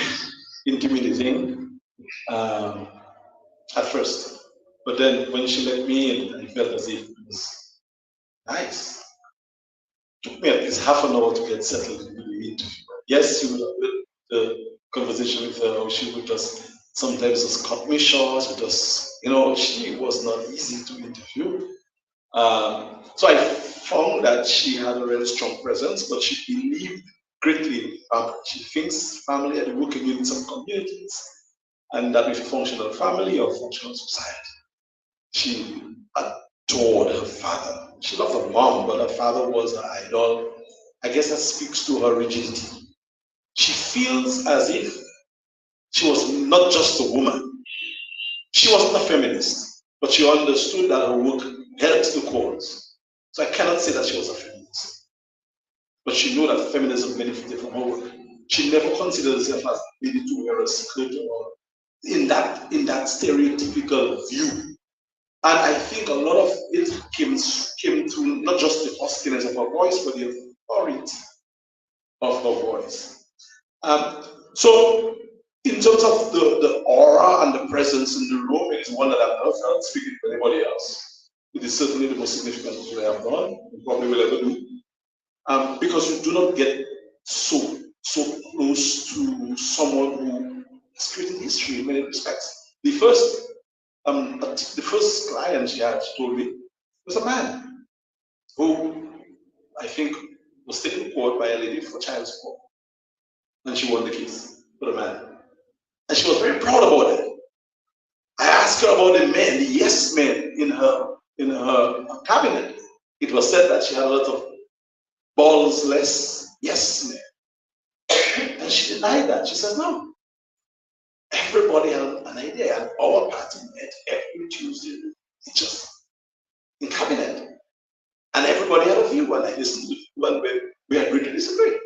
intimidating at first, but then when she let me in, I felt as if it was nice. It took me at least half an hour to get settled into the interview. Yes, she would have the conversation with her. She would just sometimes just cut me short. She was not easy to interview. So I found that she had a very strong presence, but she believed greatly in family. She thinks family are the working units of communities, and that with a functional family or functional society. She adored her father. She loved her mom, but her father was her idol. I guess that speaks to her rigidity. She feels as if she was not just a woman. She wasn't a feminist, but she understood that her work helped the cause. So I cannot say that she was a feminist, but she knew that feminism benefited from her work. She never considered herself as maybe to wear a skirt or in that stereotypical view. And I think a lot of it came through not just the huskiness of her voice, but the authority of her voice. So in terms of the aura and the presence in the room, it is one that I've not felt speaking to anybody else. It is certainly the most significant thing I have done, and probably will ever do. Because you do not get so close to someone who has created history in many respects. The first client she told me was a man who I think was taken to court by a lady for child support, and she won the case for the man, and she was very proud about it. I asked her about the men, the yes men in her cabinet. It was said that she had a lot of balls-less yes men, and she denied that. She said no. Everybody had an idea, and our party met every Tuesday, just in cabinet, and everybody had a view, and I listened to the one where we agreed to disagree.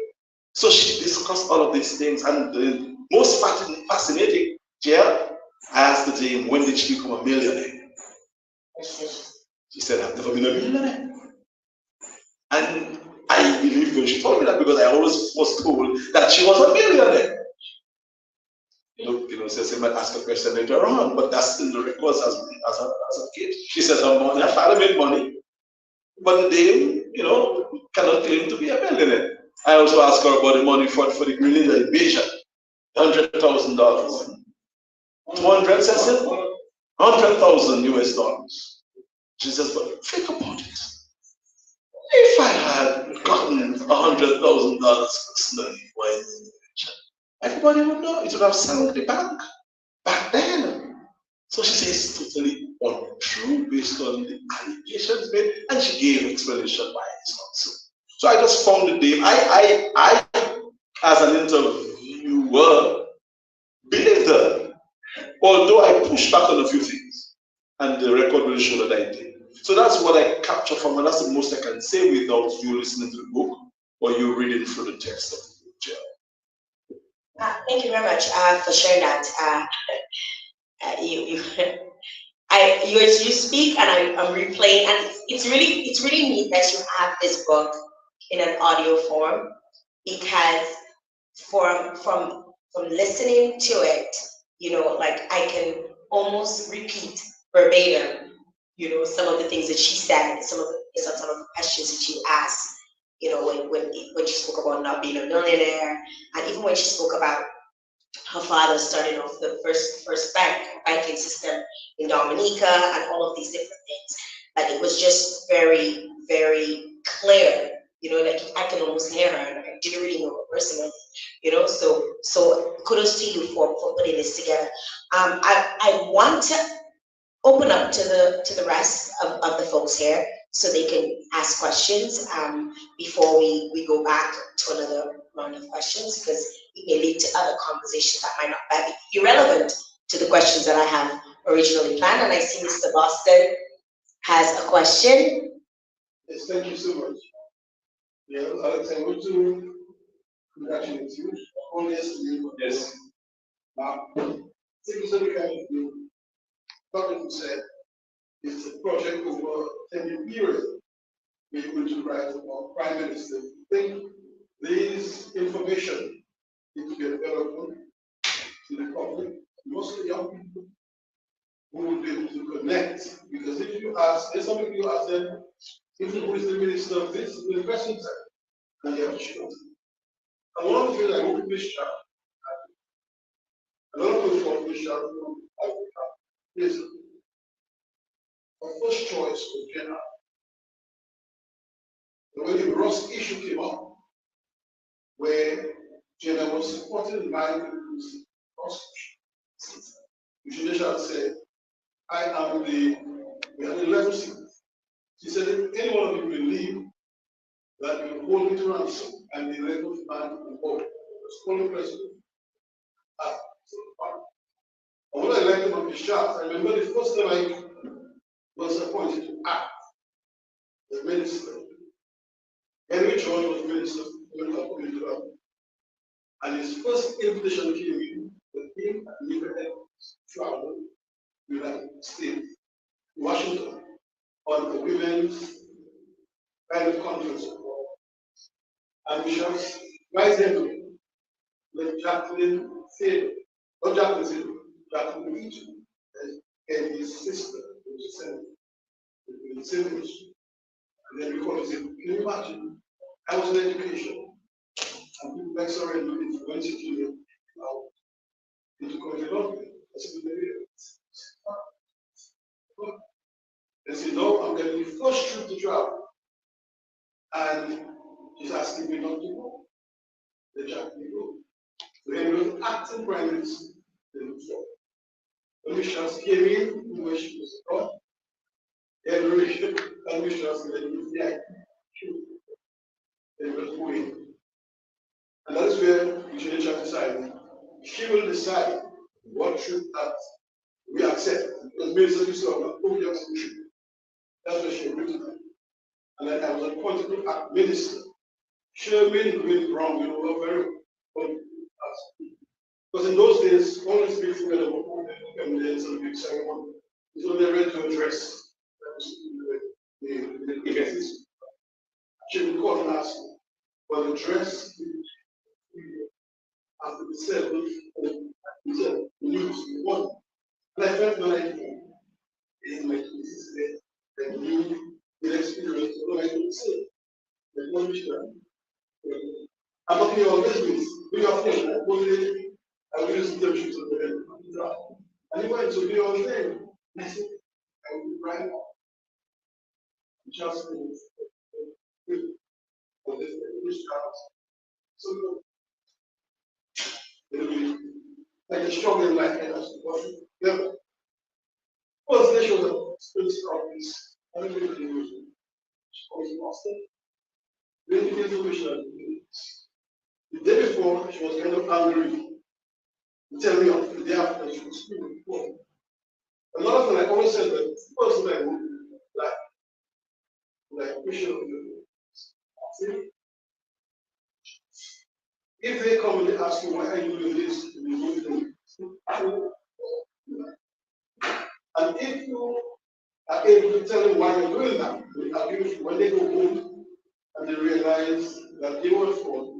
So she discussed all of these things, and the most fascinating, I asked the dame, when did she become a millionaire? She said, I've never been a millionaire. And I believed when she told me that, because I always was told that she was a millionaire. So she might ask a question later on, but that's in the records as a kid. She says her father made money, but the dame, cannot claim to be a millionaire. I also asked her about the money for the Grenada invasion, $100,000. 200 cents, $100,000 US. She says, but think about it. If I had gotten $100,000 personally, everybody would know. It would have sunk the bank back then. So she says it's totally untrue based on the allegations made, and she gave explanation why it's not so. So I just found the dame. I as an interviewer, believed her, although I pushed back on a few things, and the record will show that I did. So that's what I capture from her. That's the most I can say without you listening to the book or you reading through the text of the book. Thank you very much for sharing that. You speak, and I'm replaying, and it's really neat that you have this book in an audio form, because from listening to it, I can almost repeat verbatim, some of the things that she said, some of the questions that she asked, when she spoke about not being a millionaire, and even when she spoke about her father started off the first banking system in Dominica and all of these different things. But it was just very, very clear, like I can almost hear her, and I didn't really know her personally, so kudos to you for putting this together. I want to open up to the rest of the folks here so they can ask questions before we go back to another round of questions, because it may lead to other conversations that might not be irrelevant to the questions that I have originally planned. And I see Mr. Boston has a question. Yes, thank you so much. Yeah, Alex, I want to congratulate you. Only yesterday. Yes. Now, thank you so much. Talking to said it's a project over a 10-year period. We're going to write about Prime Minister. I think these information need to be available to the public, mostly young people who will be able to connect. Because if you ask, there's some people ask them, if who is the minister of this, the question is, and they have children. And one of the things I hope this child, a lot of people from this child from Africa is our first choice was Jenna. And when the Ross issue came up, where Jenna was supported by the Constitution, Eugenia said, I am we have 11 seats. She said, if any one of you believe that you will hold me to ransom and the 11th man in the board, the only president. And when I elected on the chart, I remember the first time I was appointed to act as minister. Henry George was minister when I came to, and his first invitation came in with him and Nico Evans traveled to the United States, Washington, on the women's private conference. And we shall right there with Jacqueline said, not Jacqueline said, Jacqueline Egypt, and his sister, which is in the same age. And then we call it, can you imagine? I was in education, and people like sorry, and went to do it, into Colombia. I said, they said, no, I'm getting the first trip to travel. And he's asking me not to go. They jacked me go. So then he was acting prime minister. When Michelle came in, where she was gone, and Michelle said, yeah, they were going. And that is where Eugenia decided. She will decide what trip that we accept. Because minister is not only a trip. That's where she agreed to that. And then I was appointed to act minister. Sherman went wrong, very well. Because in those days, all these big together were days and big ceremony. So they ready to address the events. She would call and ask for the dress after the ceremony, he said, news, one. And I felt like in my cases, the new experience, what I could say, the one mission. I'm not here on business. We are here. I will use the terms of the and he went to be on thing. I said, I will write just for this English house. So like a strong in life and that's the yeah. First they showed up space office. I don't know if you use it. She was lost it. Then the information. The day before, she was kind of angry. Tell me of the day after she was screaming before. Another thing I always said that the person I would like Bishop, see, if they come and they ask you why are you doing this, you do and if you are able to tell them why you're doing that, they argue with you when they go home and they realize that they were for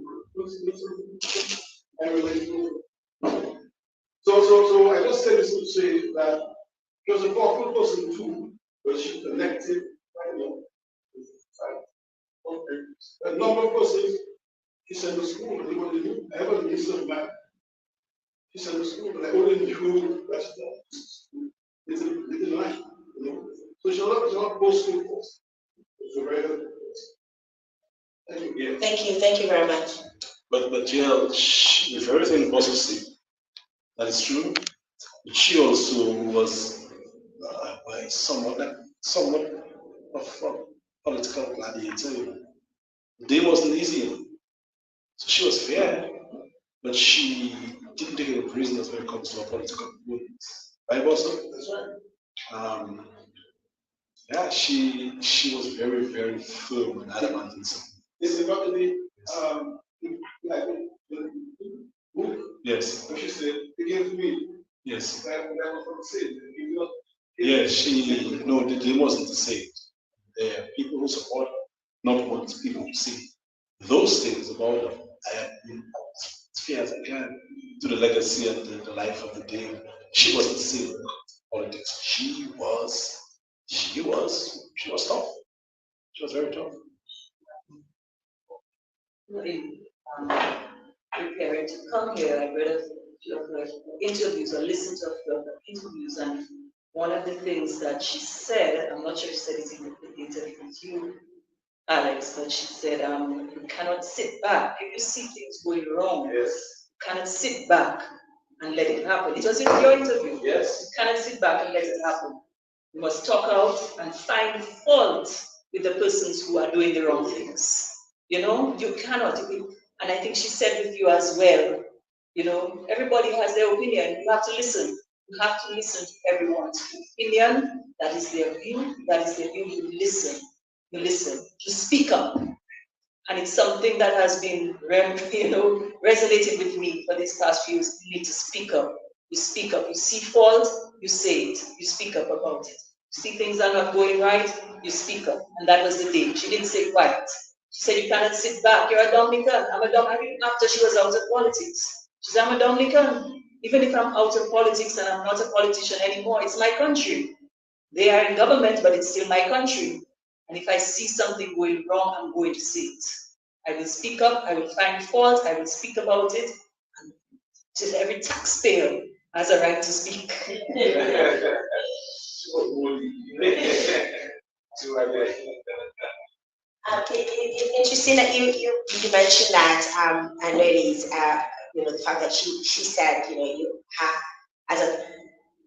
and relate to. So I just said this to say that she was a powerful person too, but she connected, a number of persons she sent to school, and even I have a list of my She said, "The school, but I only knew that's little life, you know. So she's not post school course. It's a very good course. Thank you. Thank you very much. But Jill, if everything was to say, that is true. But she also was somewhat of a political gladiator. You know. The day wasn't easy, you know. So she was fair, but she didn't take any prisoners when it comes to her political movements. Right, Boston? That's right. Yeah, she was very, very firm and adamant in something. This is about the like book. Yes. What she said, against me. Yes. That was from sin. Yeah, they wasn't the same. There are people who support, not want people to see those things about her. I have been as fair as I can to the legacy and the life of the day. She wasn't the same in politics. She was tough. She was very tough. Preparing to come here, I read a few of her interviews or listened to a few of her interviews, and one of the things that she said, I'm not sure if she said it in the interview with you, Alex, but she said, you cannot sit back. If you see things going wrong, Yes. you cannot sit back and let it happen. It was in your interview. Yes. You cannot sit back and let it happen. You must talk out and find fault with the persons who are doing the wrong things. You know, you cannot. And I think she said with you as well, you know, everybody has their opinion. You have to listen. You have to listen to everyone's opinion. That is their view. That is their view. You listen. You listen. You speak up. And it's something that has been, resonated with me for these past few years. You need to speak up. You speak up. You see fault, you say it. You speak up about it. You see things are not going right, you speak up. And that was the day. She didn't say quiet. She said, you cannot sit back. You're a Dominican. I'm a Dominican. After she was out of politics. She said, I'm a Dominican. Even if I'm out of politics and I'm not a politician anymore, it's my country. They are in government, but it's still my country. And if I see something going wrong, I'm going to say it. I will speak up, I will find fault, I will speak about it. And just every taxpayer has a right to speak. It's interesting that you mentioned that, and ladies, the fact that she said, you have,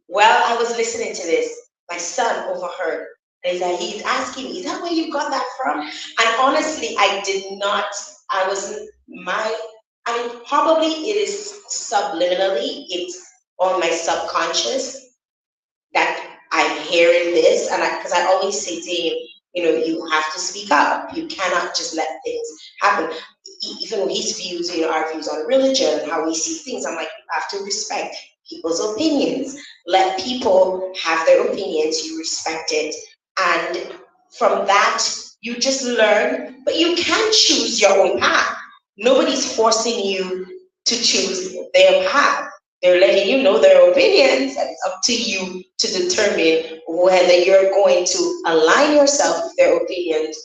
well, I was listening to this, my son overheard, and he's asking me, is that where you got that from? And honestly, I did not, probably it is subliminally, it's on my subconscious that I'm hearing this, and because I always say to him, you have to speak up. You cannot just let things happen. Even his views, our views on religion, how we see things, I'm like, you have to respect people's opinions. Let people have their opinions, you respect it. And from that, you just learn, but you can choose your own path. Nobody's forcing you to choose their path. They're letting you know their opinions, and it's up to you to determine whether you're going to align yourself with their opinions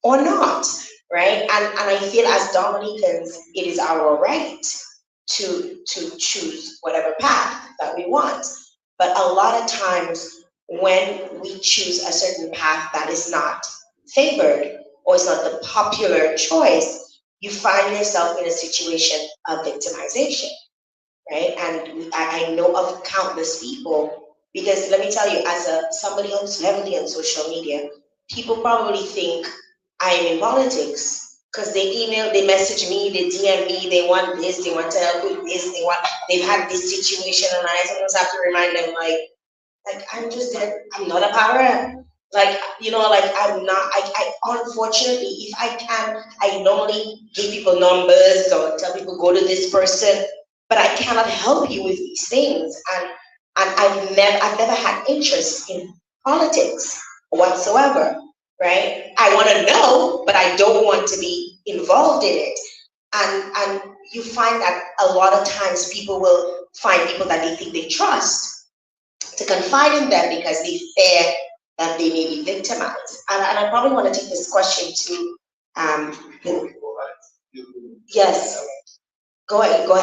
or not, right? And I feel as Dominicans, it is our right to choose whatever path that we want. But a lot of times when we choose a certain path that is not favored or is not the popular choice, you find yourself in a situation of victimization. Right, and I know of countless people, because let me tell you, as somebody who's heavily on social media, people probably think I am in politics because they email, they message me, they DM me, they want this, they want to help with this, they've had this situation, and I sometimes have to remind them, like I'm just there, I'm not a power. I'm not, I unfortunately, if I can, I normally give people numbers or tell people go to this person, but I cannot help you with these things. And I've never had interest in politics whatsoever, right? I want to know, but I don't want to be involved in it. And you find that a lot of times people will find people that they think they trust to confide in them because they fear that they may be victimized. And I probably want to take this question to, yes, go ahead.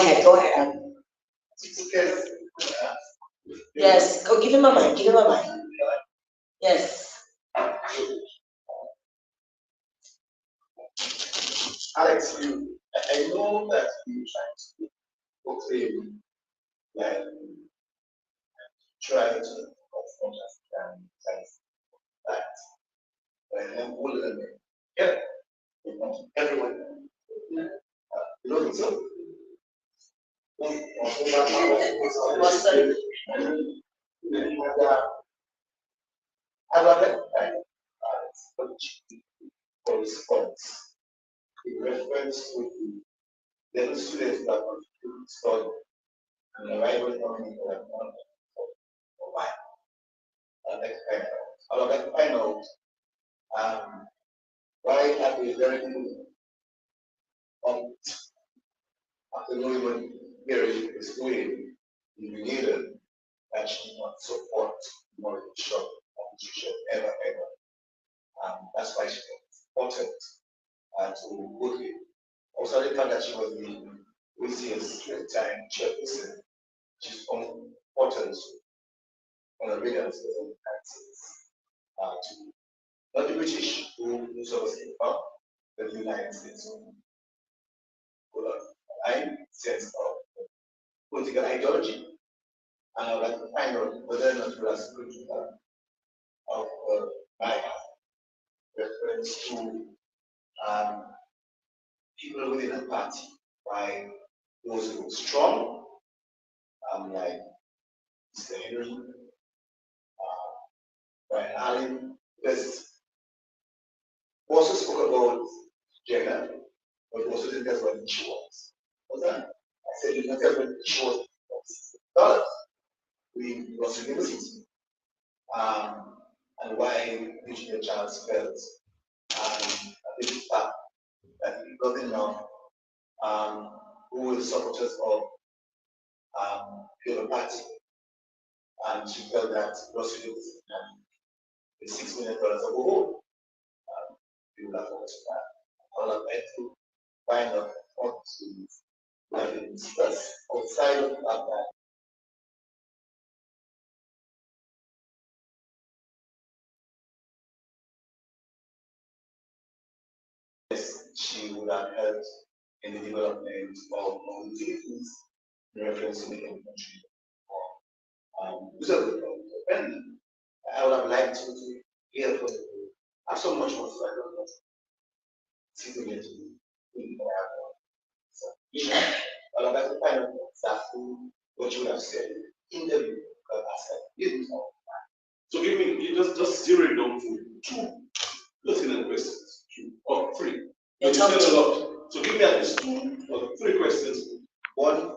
Yes, go give him a mic, give him a mic. Yes. Alex, I know that you trying to portray like try to confront us and that when I'm older than me. Yeah, everyone. You know so. I love it. For response in reference to the students that want to study and arrival on why. I would like to find out why at the very beginning after knowing what Mary is doing in Unedited, that she not support more shop of teacher ever. That's why she was important to go here. Also, the fact that she was the WCS at the time chairperson, she's important on the radar to not the British who sort of came up, but the United States. I sense of political ideology, and I would like to find out whether or not you are spiritual of my reference to people within a party, by those who are strong, like Mr. Henry, Brian Allen, because also spoke about gender, but also didn't tell what she was. What's that? I said, you didn't tell what she was. $6. We was university. And why Eugenia Charles felt a bit fact that it doesn't know who were the supporters of the other party. And she felt that Ross University the $6 million of a whole. People have focused on that. All of that to find out what students have been discussed outside of that. She would have helped in the development of utilities in reference to the country. I would have liked to hear from you. I have so much more to I don't know. Sitting here to be I would like to find out exactly what you would have said in the so give me, you just zero it down to two pertinent questions, 2 or 3. You said a lot. So give me at least 2 or 3 questions. One,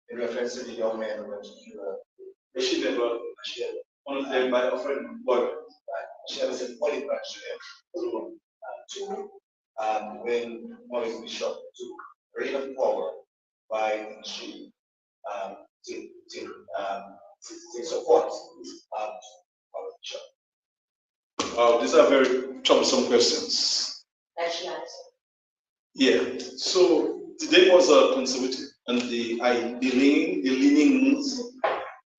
in reference to the young man who went to she never shared one of them by offering boyfriend. She never said only branch to them. 2, when Maurice Bishop took reign of power by she to support Bishop. These are very troublesome questions. That she answered. Yeah. So today was a conservative, and the leanings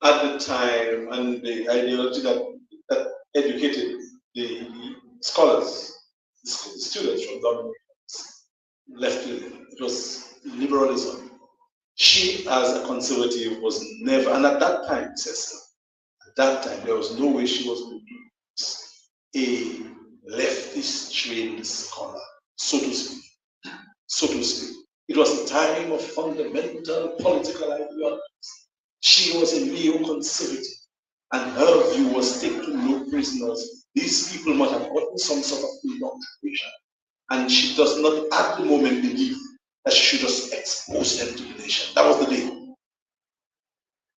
at the time and the ideology that educated the scholars, the students from dominant left with it. It was liberalism. She, as a conservative, was never, and at that time, at that time, there was no way she was going to be a leftist trained scholar, so to speak. So to speak. It was a time of fundamental political ideologies. She was a neo-conservative, and her view was take to no prisoners. These people must have gotten some sort of indoctrination, and she does not at the moment believe that she should just expose them to the nation. That was the day.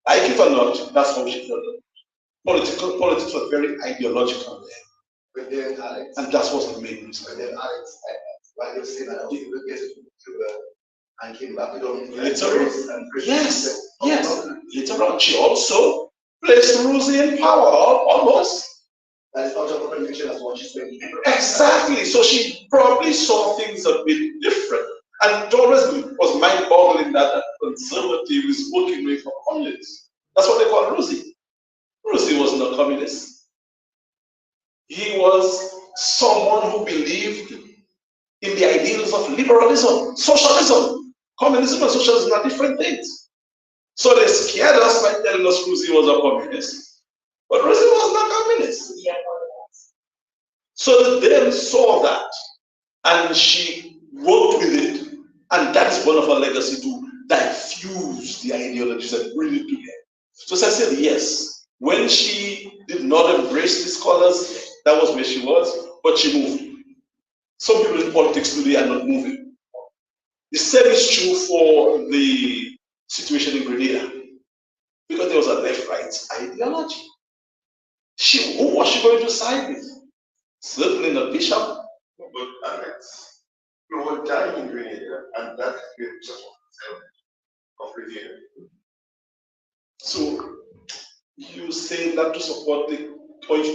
Like it or not, that's how she felt. Politics was very ideological there. But then Alex, and that was the main reason. But then Alex, while you're saying that, you will get to and came back with later on. Yes, later on, she also placed Rosie in power almost. That is not a conviction as what she's saying. Exactly. So she probably saw things a bit different. And it always was mind-boggling that a conservative is working with a communist. That's what they call Rosie. Rosie was not a communist. He was someone who believed in the ideals of liberalism, socialism. Communism and socialism are different things. So they scared us by telling us Rosie was a communist, but Rosie was not communist. So they then saw that, and she worked with it, and that is one of her legacy to diffuse the ideologies and bring it together. So I said yes. When she did not embrace the scholars, that was where she was, but she moved. Some people in politics today are not moving. The same is true for the situation in Grenada, because there was a left-right ideology. Who was she going to side with? Certainly not Bishop. But Alex, you were dying in Grenada, and that has been just of Grenada. So you say that to support the point?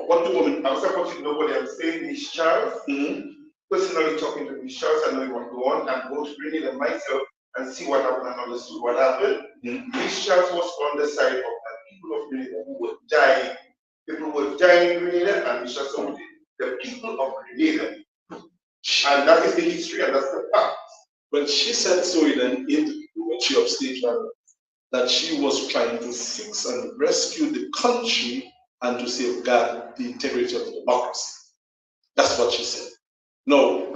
What do you want? I'm supporting nobody. I'm saying these Charles. Personally talking to these Charles, I know you want to go on and go to Grenada myself and see what happened and understood what happened. These Charles was on the side of the people of Grenada who were dying. People were dying in Grenada, and Bishop supported the people of Grenada. And that is the history, and that's the fact. When she said so in an interview, when she upstaged that she was trying to fix and rescue the country and to safeguard the integrity of democracy. That's what she said. No,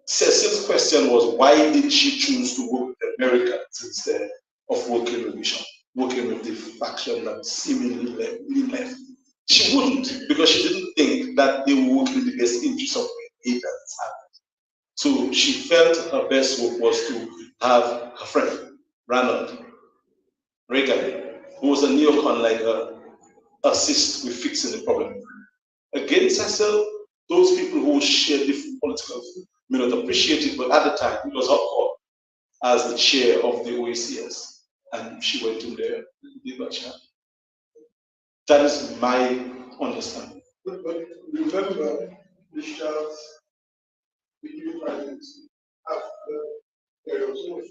Cecil's question was, why did she choose to work with Americans instead of working with Bishop, working with the faction that seemingly left? She wouldn't, because she didn't think that they were working in the best interest of Grenada. So she felt her best work was to have her friend, Ranald Reagan, who was a neocon like her, assist with fixing the problem. Against Cecil, those people who shared different political may not appreciate it, but at the time, it was her call as the chair of the OACS, and she went in there and did that chat. That is my understanding. But remember, the Charles became president after there was no.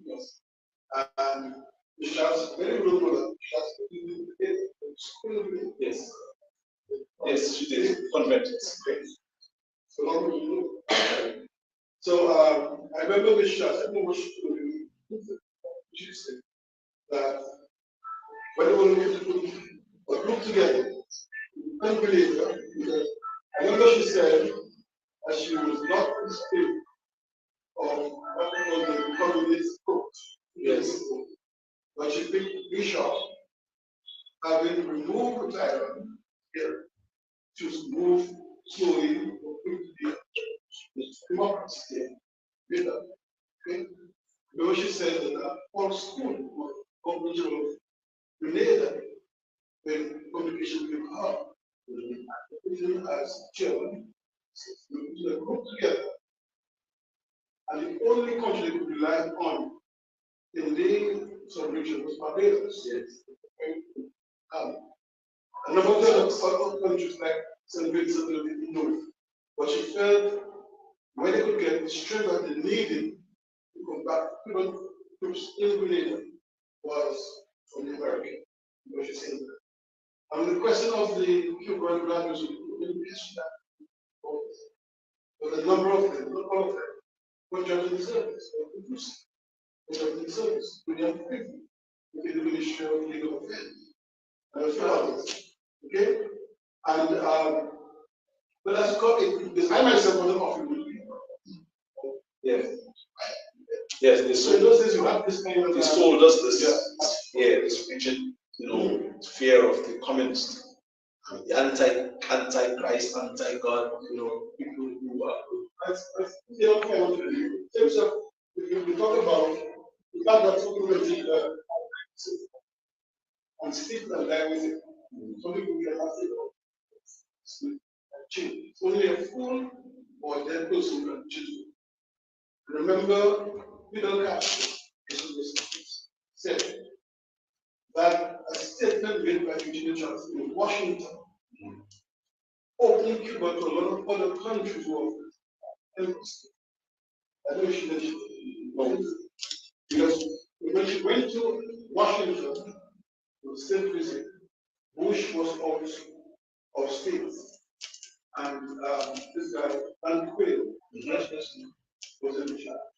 Yes. And the Charles, very low brother, Yes. Yes, she did. Converted. So long as you know. So I remember the Charles, I don't know what she said, that when they were looking to put a group together, unbelievable, because I remember she said that she was not in spirit of what was the communist coach. Yes. But she picked Bishop, having removed the tyrant here, to move slowly into the democracy. Okay? Because she said that all school was of Grenada, when communication with her, as chairman, we put a group together. And the only country they could rely on in the celebration was Barbados. Yes. And number of other countries like celebrating something no. But she felt when they could get the strength that they needed to combat groups in Grenada was from the American. What she said. And the question of the Cuban graduates, but a number of them, not all of them, were judged in the service, were judged in the service, we have people within the Ministry of Legal Affairs, and a few others. Okay? And but that's called it, because I myself wasn't offered with people. Yes. Yes, they So in those days you have this kind of they sold us this this rigid, fear of the communist. The anti-Christ, anti-God, people who are. That's the other thing I want to do. So, if we talk about the fact that some people will and sleep and die with it, some people will sleep and change. It's only a fool or a dead person can change it. Remember, Fidel Castro said that a statement made by Eugenia in Washington opening Cuba to a lot of other countries who are interested. I know she mentioned because when she went to Washington for the state visit, Bush was out of state, and this guy, Dan Quayle, the vice president, was in charge.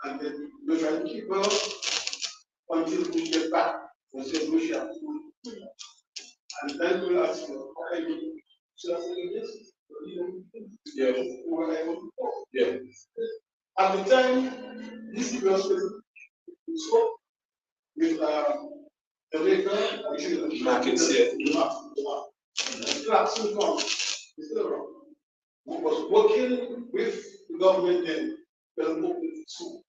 And then we were trying to keep her until Bush get back. We said Bush has to. And then we asked her, how can you serve this? Yeah. We were able to go. Yeah. At the time, this was we spoke with the maker, Markets, yeah. Clarkson Farm, who was working with the government then, well, moving to school.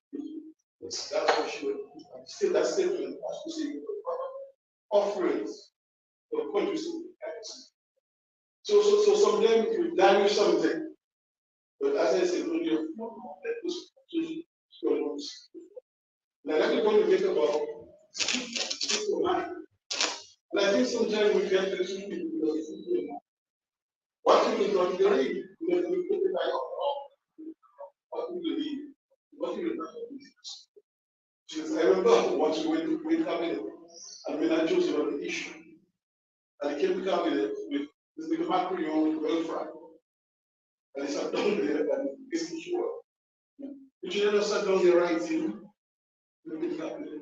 That's what she would still that statement as to say offerings for countries to so sometimes you damage something, but as I said earlier, that was and I like the point you make about people mind. And I think sometimes we get this people what people don't believe, because we put it like, what we believe, what we not believe. I remember once we went to cabinet, and when I chose about the issue, and I came to cabinet with Mr. Macron, well-friend, and he sat down there and this issue up. Eugenia sat down there writing, looking at cabinet,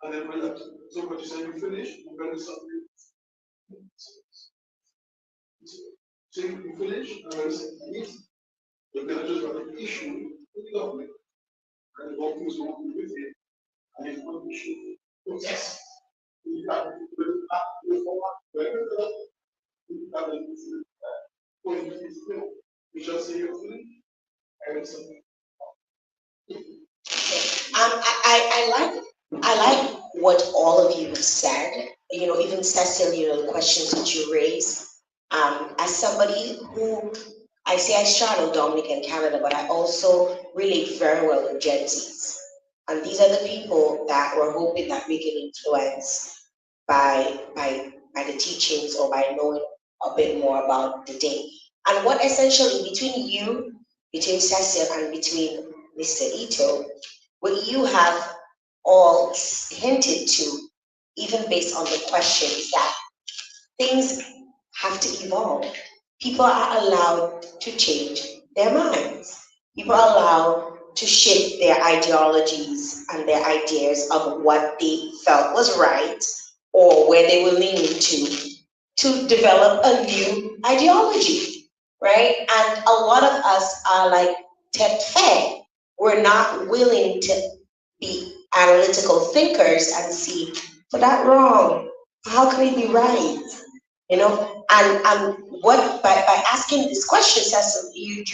and then went up. So what you said, you finished, I'm going to something. So you finish, I'm going to say, yes. But then I just got an issue with the government, and the government was working with it, and it's one issue. Yes. We have to put it up to the format, wherever we have a point is still. We just say you're finished, and something. I like what all of you have said. You know, even Cecil, you know, the questions that you raised. As somebody who I say I straddle Dominican Canada, but I also relate very well with Gen Zs. And these are the people that we're hoping that we can influence by the teachings or by knowing a bit more about the day. And what essentially between you, between Cecil and between Mr. Ito, what you have all hinted to, even based on the question, is that things have to evolve. People are allowed to change their minds. People are allowed to shift their ideologies and their ideas of what they felt was right or where they were leaning to develop a new ideology, right? And a lot of us are like tete. We're not willing to be analytical thinkers and see, but that wrong. How can it be right? You know, and what by asking this question, Cecil, you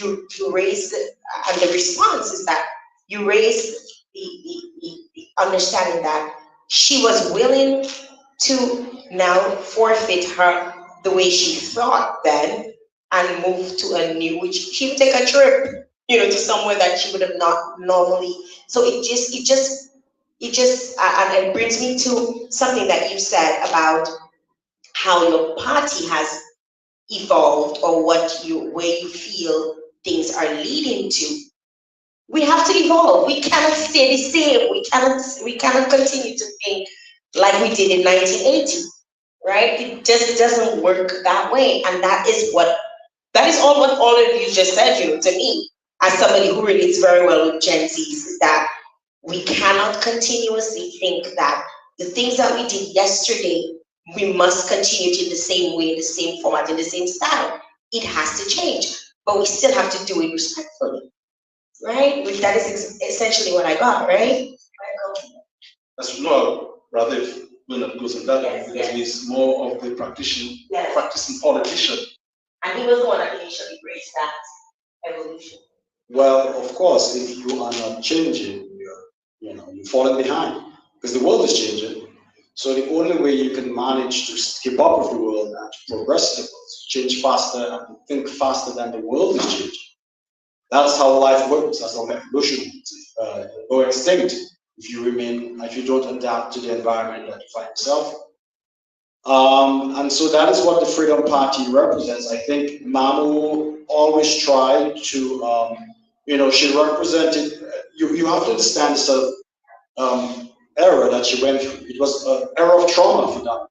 raise and the response is that you raise the understanding that she was willing to now forfeit the way she thought then and move to a new, which she would take a trip, you know, to somewhere that she would have not normally. So it just and it brings me to something that you said about how your party has evolved or where you feel things are leading to. We have to evolve. We cannot stay the same. We cannot continue to think like we did in 1980, right? It just doesn't work that way. And that is all what all of you just said, you know, to me, as somebody who relates very well with Gen Zs, is that we cannot continuously think that the things that we did yesterday, we must continue to in the same way, in the same format, in the same style. It has to change, but we still have to do it respectfully, right? Which that is essentially what I got, right? As no, rather if we're not goes on that Yes, because he's more of the practicing politician. And he was the one that initially raised that evolution. Well, of course, if you are not changing, you're falling behind because the world is changing. So the only way you can manage to keep up with the world and to progress in the world, to change faster and to think faster than the world is changing. That's how life works. That's how evolution works. Go extinct if you don't adapt to the environment that you find yourself. And so that is what the Freedom Party represents. I think Mamu always tried to You know, she represented, you have to understand the sort of era that she went through. It was an era of trauma for them,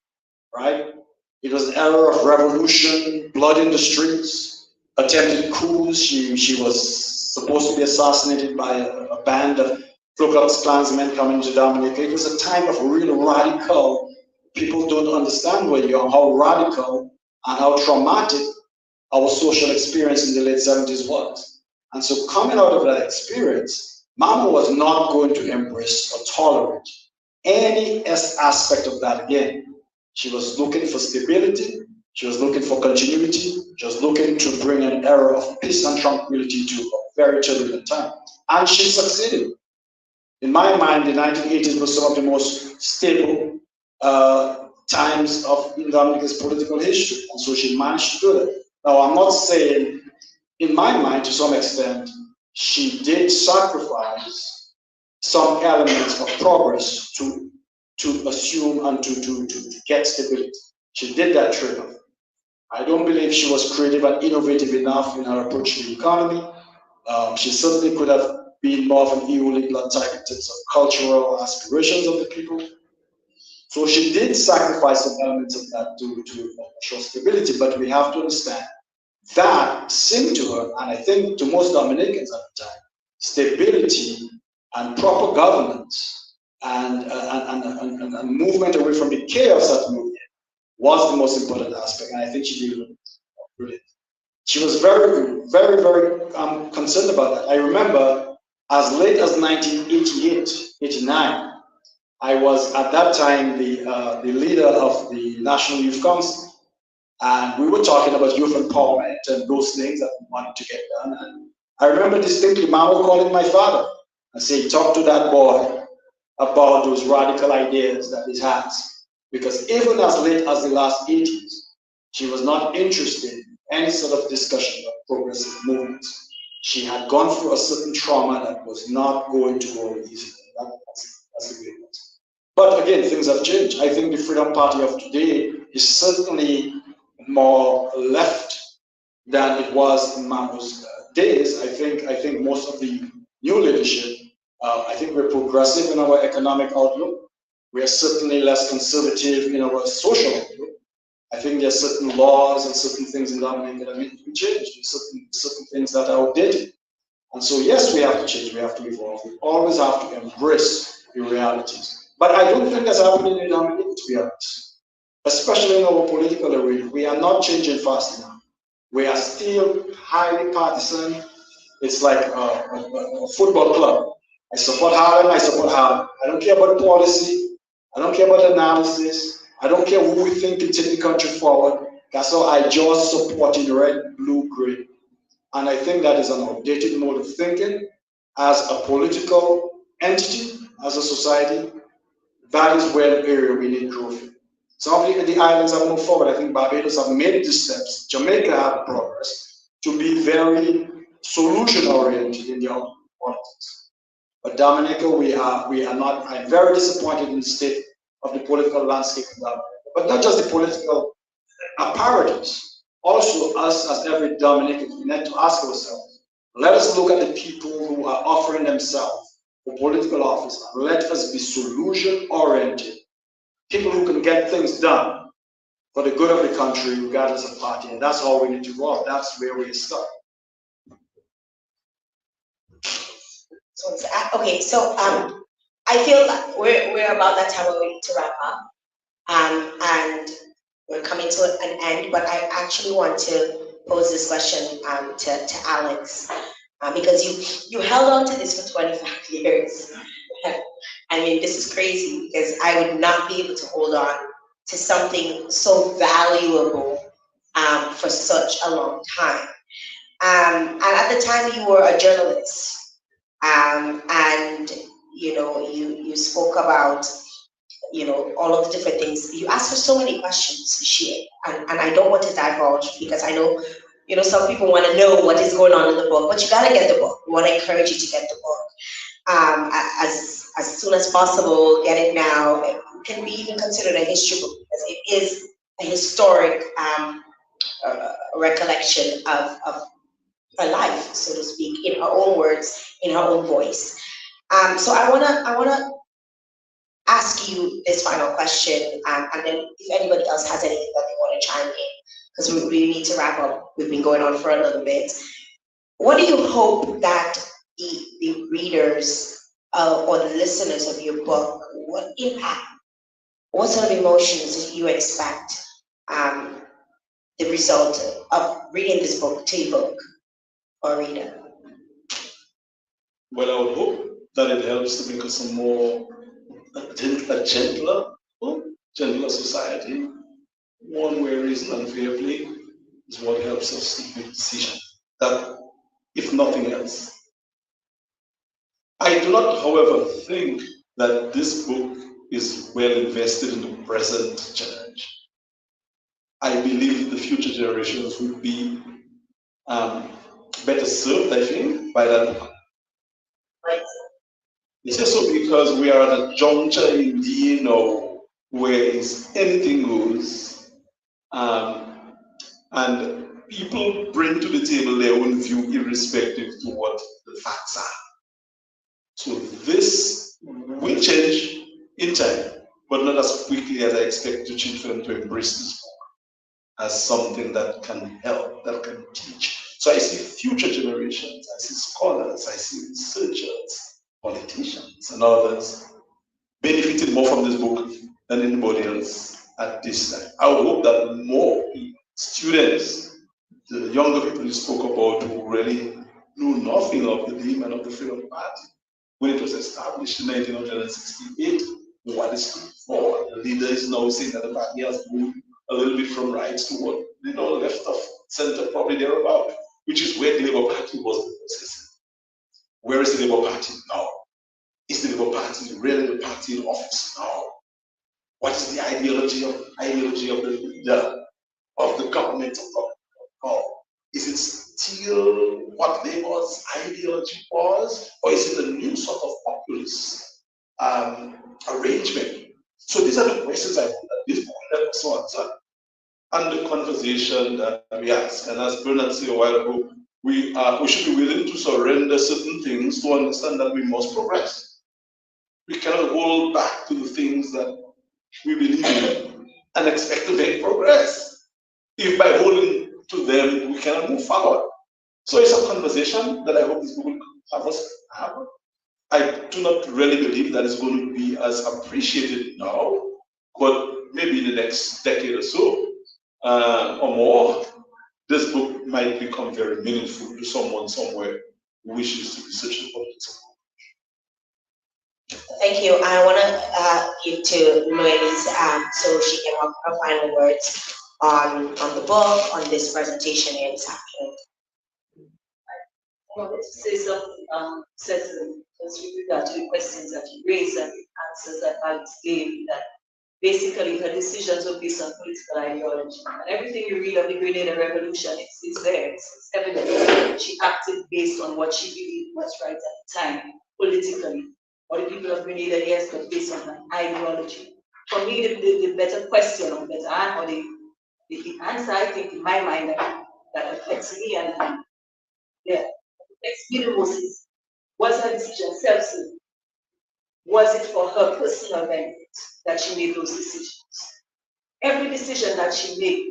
right? It was an era of revolution, blood in the streets, attempted coups. She was supposed to be assassinated by a band of Ku Klux Klansmen coming to Dominica. It was a time of really radical, people don't understand when you're how radical and how traumatic our social experience in the late 70s was. And so coming out of that experience, Mama was not going to embrace or tolerate any aspect of that again. She was looking for stability, she was looking for continuity, she was looking to bring an era of peace and tranquility to a very turbulent time. And she succeeded. In my mind, the 1980s was some of the most stable times of Dominica's political history. And so she managed to do that. Now, I'm not saying, in my mind, to some extent, she did sacrifice some elements of progress to assume and to get stability. She did that trade-off. I don't believe she was creative and innovative enough in her approach to the economy. She certainly could have been more of an Early blood type in terms of cultural aspirations of the people. So she did sacrifice some elements of that to show stability, but we have to understand that seemed to her, and I think to most Dominicans at the time, stability and proper governance and movement away from the chaos that moved in was the most important aspect, and I think she did it brilliant. She was very, very, very concerned about that. I remember as late as 1988, 89, I was at that time the leader of the National Youth Council, and we were talking about youth empowerment and those things that we wanted to get done. And I remember distinctly Mama calling my father and saying, talk to that boy about those radical ideas that he has. Because even as late as the last 80s, she was not interested in any sort of discussion of progressive movements. She had gone through a certain trauma that was not going to go easy. That's the way it was. But again, things have changed. I think the Freedom Party of today is certainly more left than it was in Mama's days. I think most of the new leadership, I think we're progressive in our economic outlook. We are certainly less conservative in our social outlook. I think there are certain laws and certain things in Dominica that need to be changed. Certain things that are outdated. And so yes, we have to change, we have to evolve. We always have to embrace the realities. But I don't think that's happening in Dominica, to be honest. Especially in our political arena. We are not changing fast enough. We are still highly partisan. It's like a football club. I support Harlem, I support Harlem. I don't care about policy. I don't care about analysis. I don't care who we think can take the country forward. That's all. I just support in red, blue, green. And I think that is an outdated mode of thinking. As a political entity, as a society, that is where the area we need growth in. Some of the islands have moved forward. I think Barbados have made the steps. Jamaica have progress to be very solution-oriented in their politics. But Dominica, we are not. I'm very disappointed in the state of the political landscape in Dominica. But not just the political apparatus. Also, us as every Dominican, we need to ask ourselves, let us look at the people who are offering themselves for political office, and let us be solution-oriented. People who can get things done for the good of the country, regardless of party, and that's how we need to go. That's where we start. Okay, so I feel like we're about that time where we need to wrap up, and we're coming to an end. But I actually want to pose this question to Alex, because you held on to this for 25 years. I mean, this is crazy because I would not be able to hold on to something so valuable for such a long time. And at the time, you were a journalist, and you spoke about all of the different things. You asked her so many questions, and I don't want to divulge because I know some people want to know what is going on in the book, but you got to get the book. We want to encourage you to get the book as soon as possible. Get it now. It can be even considered a history book because it is a historic recollection of her life, so to speak, in her own words, in her own voice. So I wanna ask you this final question, and then if anybody else has anything that they want to chime in, because we really need to wrap up. We've been going on for a little bit. What do you hope that the readers or the listeners of your book, what impact, what sort of emotions do you expect the result of reading this book to evoke for a reader? Well, I would hope that it helps to make us a more gentler society, one where reason and fair play is what helps us to make decisions. That, if nothing else, I do not, however, think that this book is well invested in the present church. I believe the future generations would be better served, I think, by that book. It's also because we are at a juncture in DNA where anything goes, and people bring to the table their own view irrespective to what the facts are. So this will change in time, but not as quickly as I expect the children to embrace this book as something that can help, that can teach. So I see future generations, I see scholars, I see researchers, politicians and others benefited more from this book than anybody else at this time. I would hope that more students, the younger people you spoke about who really knew nothing of the demon of the freedom party, when it was established in 1968, what it stood for. The leader is now saying that the party has moved a little bit from right to what, left of center, probably thereabout, which is where the Labour Party was in the process. Where is the Labour Party now? Is the Labour Party really the party in office now? What is the ideology of the leader of the government of now? Is it still what Labour's ideology was, or is it a new sort of populist arrangement? So these are the questions I hope that this book helps us answer, and the conversation that we ask. And as Bruno said a while ago, we should be willing to surrender certain things to understand that we must progress. We cannot hold back to the things that we believe in and expect to make progress. If by holding to them we cannot move forward. So it's a conversation that I hope this book will have us have. I do not really believe that it's going to be as appreciated now, but maybe in the next decade or so or more, this book might become very meaningful to someone somewhere who wishes to research the politics. Thank you. I want to give to Louise so she can have her final words on the book, on this presentation here this afternoon. I wanted to say something, Cecily, just with regard to the questions that you raised and the answers that Alex gave, that basically her decisions were based on political ideology. And everything you read of the Grenadian Revolution, it's there, it's evident. She acted based on what she believed was right at the time, politically. Or the people of Grenada, yes, but based on her ideology. For me, the better question, or the answer, I think, in my mind, that affects me and affects me the most is, was her decision self-serving? Was it for her personal benefit that she made those decisions? Every decision that she made,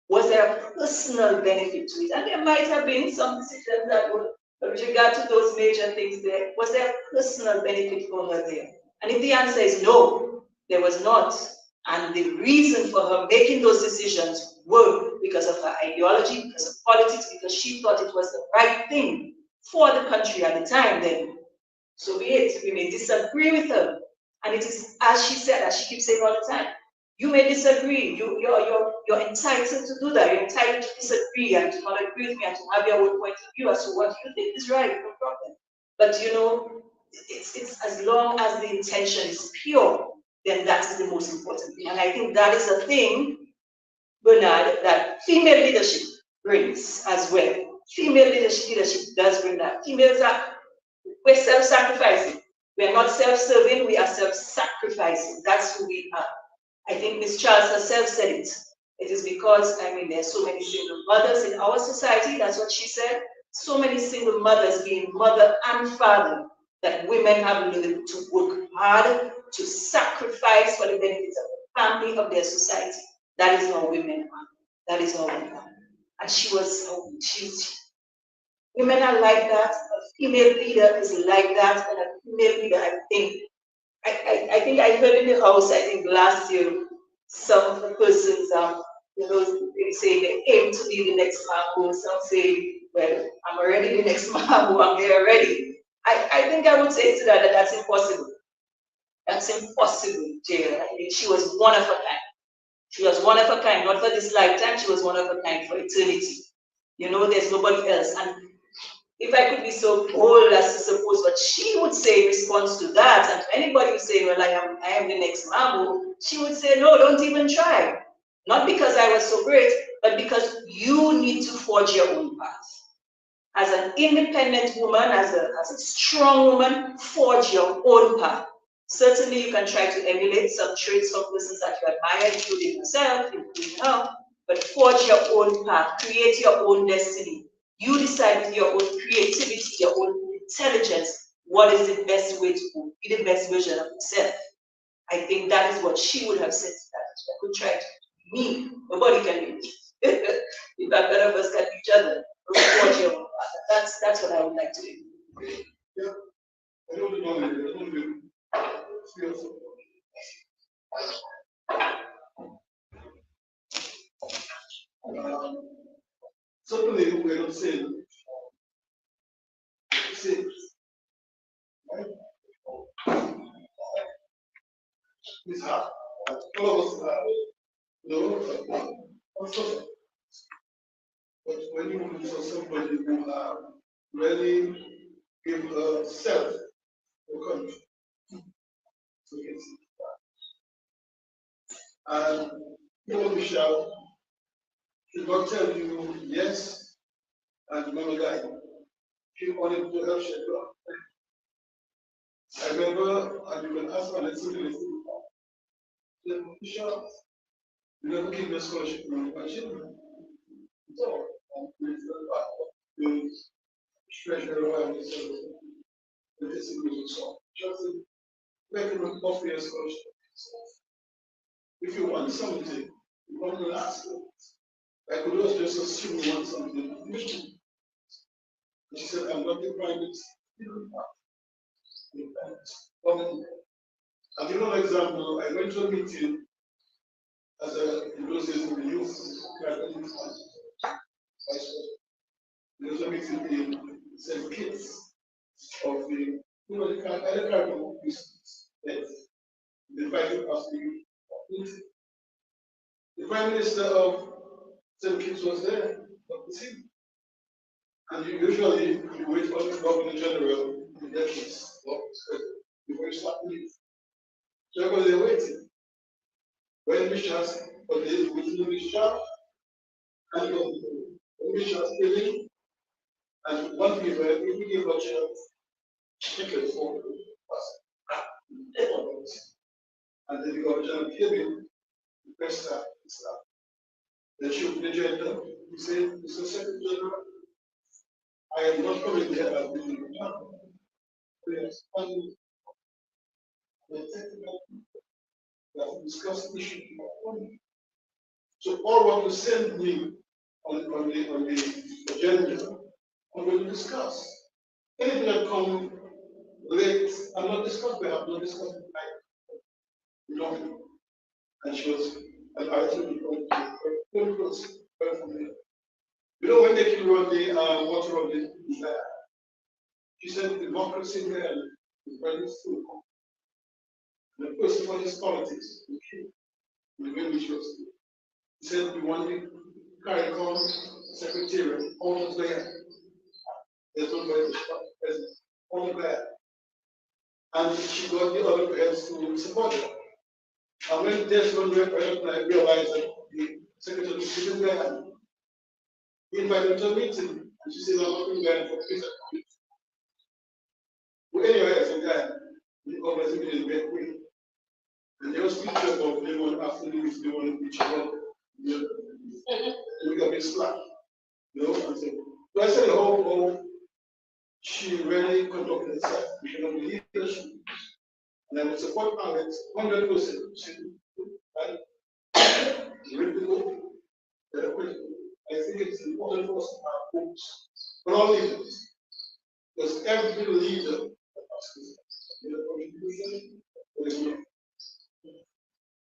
was there a personal benefit to it? And there might have been some decisions that were, with regard to those major things there, was there a personal benefit for her there? And if the answer is no, there was not. And the reason for her making those decisions were because of her ideology, because of politics, because she thought it was the right thing for the country at the time then. So be it. We may disagree with her. And it is, as she said, as she keeps saying all the time, you may disagree. You're entitled to do that. You're entitled to disagree and to not agree with me and to have your own point of view as to what you think is right, no problem. But it's as long as the intention is pure, then that is the most important thing. And I think that is a thing, Bernard, that female leadership brings as well. Female leadership does bring that. Females we're self-sacrificing. We're not self-serving, we are self-sacrificing. That's who we are. I think Ms. Charles herself said it. It is because, there's so many single mothers in our society, that's what she said. so many single mothers being mother and father, that women have learned to work hard, to sacrifice for the benefits of the family, of their society. That is how women are. That is how women are. And women are like that. A female leader is like that, and a female leader, I think I heard in the house, I think last year, some persons, they say they aim to be the next Mambo. Some say, well, I'm already the next Mambo, I'm here already. I think I would say to that that's impossible. That's impossible, Jaya. I mean, she was one of a kind. She was one of a kind, not for this lifetime, she was one of a kind for eternity. There's nobody else. And if I could be so bold as to suppose what she would say in response to that, and to anybody who say, well, I am the next Mambo, she would say, no, don't even try. Not because I was so great, but because you need to forge your own path. As an independent woman, as a strong woman, forge your own path. Certainly, you can try to emulate some traits from persons that you admire, including yourself, including her, but forge your own path, create your own destiny. You decide with your own creativity, your own intelligence, what is the best way to go, be the best version of yourself. I think that is what she would have said to that. I could try to be me. Nobody can be me. If none of us can be each other, forge your own path. That's what I would like to do. Yeah. I don't know. Certainly, we're not saying right? It's hard. All of us are, also. But when you look for somebody who really give herself the country, so it's and Michelle did not tell you yes and no guy. She wanted to help you. I remember, and you can ask my listen, Michelle, you never give your scholarship to my children. So, you stretch their awareness of the disability. Just make them offer your scholarship. If you want something, you want to ask them. I could always just assume you want something. She said, I'm not the private. I'll give you an example. I went to a meeting as in those days in the youth. There was a meeting in St. Kitts of the, the Caribbean business. They invited us to meeting. The Prime Minister of St. Kitts was there, and usually you wait for the Governor General in their case, before you start the meeting. So everybody they're waiting. When Bishop, but they waiting Bishop, and when Bishop came, and one people, if we give a chance, ticket for us. And then the Governor came in, the press staff, the chief the agenda, he said, Mr. Secretary General, I am not coming here as the yes, and that discuss issues. So all what you send me on the agenda, I'm going to discuss. Anything that comes late, I'm not discussing. I have not discussed it. You know, and she was, and I told you, very close, very familiar. You know, when they came on the water of the she said democracy there is very full. The first one is politics, the way which was. He said we want to carry on secretariat, all there. There's no way to stop the president, all there. And she got the other heads to support her. And when Desmond realized that the secretary was sitting there, he invited her to a meeting, and she said, I'm not going there for peace. Well, anyway, as a guy, the organization is very quick. And there was pictures of them after the meeting, they want to each other. We got a bit slack, and so I said how she really conducted herself. We should not believe that she and I would support Alex 100%. And read the book, I think it's important for us to have books for all leaders. Because every leader in the contribution is not.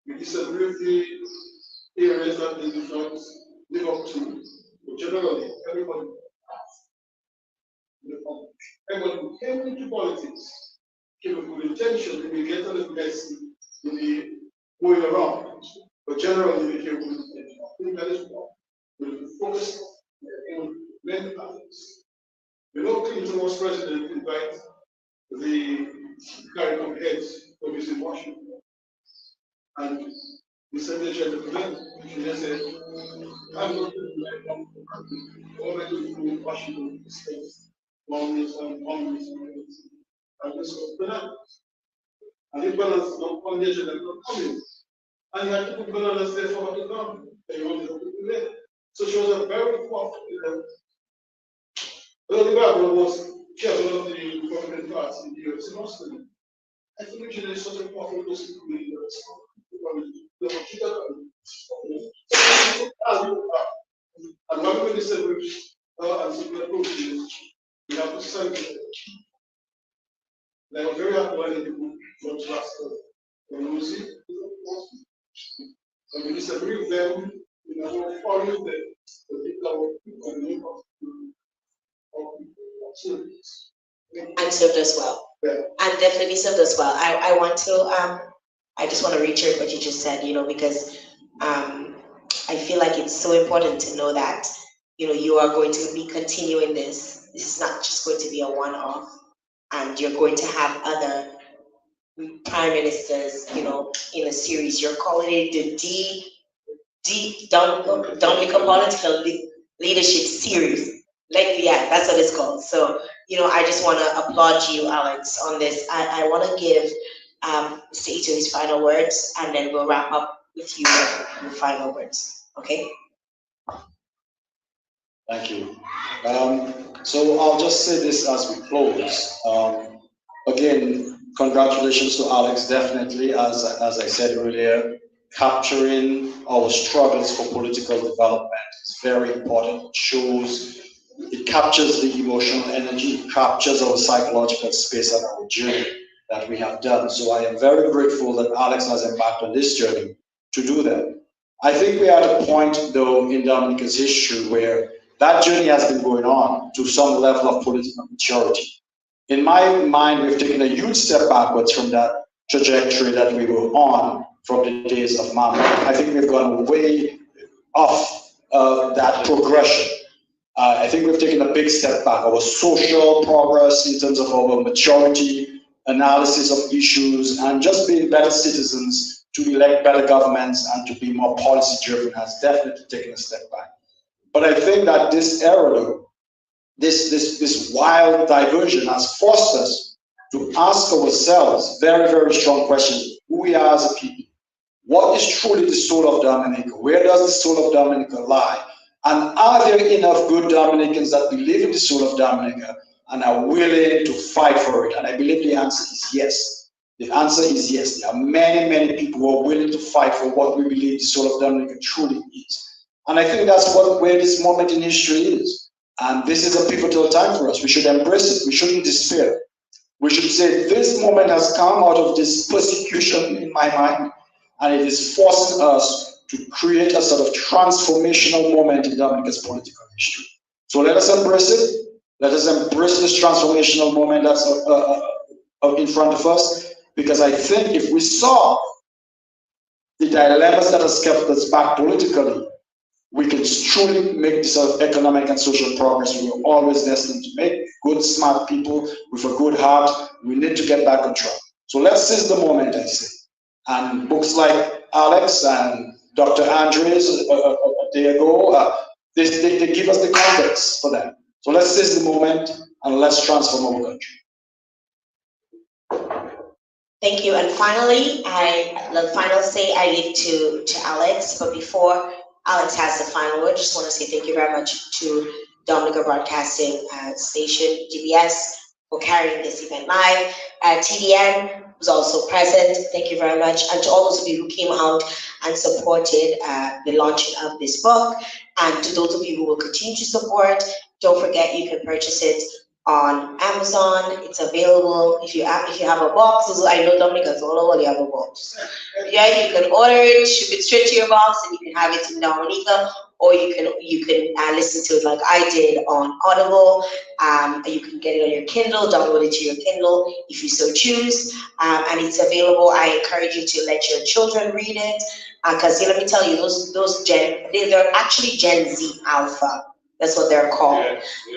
We disagree with the areas that the individuals live up to, but generally, everybody who came into politics came with good intention, and we get a little messy in the going around. But generally, they came with good intention. I think that is wrong. We focus on many others. You know, Clinton was president, invite the CARICOM heads to visit Washington. And he said the gentleman, he just said, I'm not going to all I do in Washington State, one is and and this was bananas. And the bananas don't come there, they're not coming. And he had to put bananas there for her to come. They wanted to put it there. So she was a very powerful leader. Well, the Bible was chairman of the Republican Party in the US in Austin. I think Eugenia is such a powerful person to be and one way they said and some approaches, we have to celebrate. I was very happy when the book was last when we see and we disagree with them, you know, follow them, the people and served us well. Yeah. And definitely served us well. I want to I just want to reiterate what you just said, you know, because I feel like it's so important to know that, you know, you are going to be continuing this. This is not just going to be a one-off, and you're going to have other prime ministers, you know, in a series. You're calling it the Dominica Political Leadership Series. Like, yeah, that's what it's called. So, you know, I just want to applaud you, Alex, on this. I want to give Saito his final words, and then we'll wrap up with you with your final words. Okay? Thank you. So I'll just say this as we close. Again, congratulations to Alex, definitely, as I said earlier, capturing our struggles for political development is very important. It captures the emotional energy, it captures our psychological space and our journey that we have done. So I am very grateful that Alex has embarked on this journey to do that. I think we are at a point, though, in Dominica's history where that journey has been going on to some level of political maturity. In my mind, we've taken a huge step backwards from that trajectory that we were on from the days of Mama. I think we've gone way off that progression. I think we've taken a big step back. Our social progress in terms of our maturity, analysis of issues, and just being better citizens to elect better governments and to be more policy driven has definitely taken a step back. But I think that this era, though, this wild diversion has forced us to ask ourselves very, very strong questions: who we are as a people, what is truly the soul of Dominica, where does the soul of Dominica lie, and are there enough good Dominicans that believe in the soul of Dominica and are willing to fight for it? And I believe the answer is yes. The answer is yes. There are many, many people who are willing to fight for what we believe the soul of Dominica truly is. And I think that's where this moment in history is. And this is a pivotal time for us. We should embrace it. We shouldn't despair. We should say, this moment has come out of this persecution in my mind, and it is forcing us to create a sort of transformational moment in Dominica's political history. So let us embrace it. Let us embrace this transformational moment that's in front of us, because I think if we saw the dilemmas that has kept us back politically, we can truly make this sort of economic and social progress we were always destined to make. Good, smart people with a good heart. We need to get back on track. So let's seize the moment, I say. And books like Alex and Dr. Andres a day ago, they give us the context for that. So let's seize the moment and let's transform our country. Thank you. And finally, the final say I leave to Alex. But before Alex has the final word, just want to say thank you very much to Dominica Broadcasting Station, DBS, for carrying this event live. TDN was also present. Thank you very much. And to all those of you who came out and supported the launching of this book, and to those of you who will continue to support, don't forget you can purchase it on Amazon. It's available. If you have a box, I know Dominica's all over, you have a box. Yeah, you can order it, ship it straight to your box, and you can have it in Dominica, or you can listen to it like I did on Audible. You can get it on your Kindle, download it to your Kindle if you so choose, and it's available. I encourage you to let your children read it, because let me tell you, they're actually Gen Z Alpha. That's what they're called,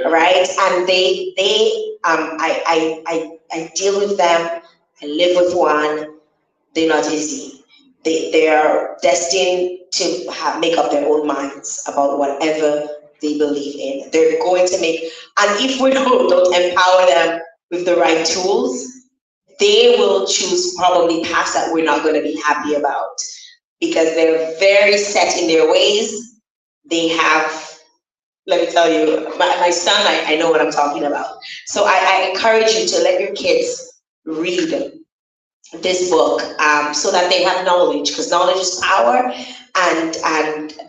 right? And I deal with them. I live with one. They're not easy. They are destined to make up their own minds about whatever they believe in. They're going to make, and if we don't empower them with the right tools, they will choose probably paths that we're not going to be happy about, because they're very set in their ways. They have, let me tell you, my son, I know what I'm talking about. So I encourage you to let your kids read this book, so that they have knowledge, because knowledge is power, and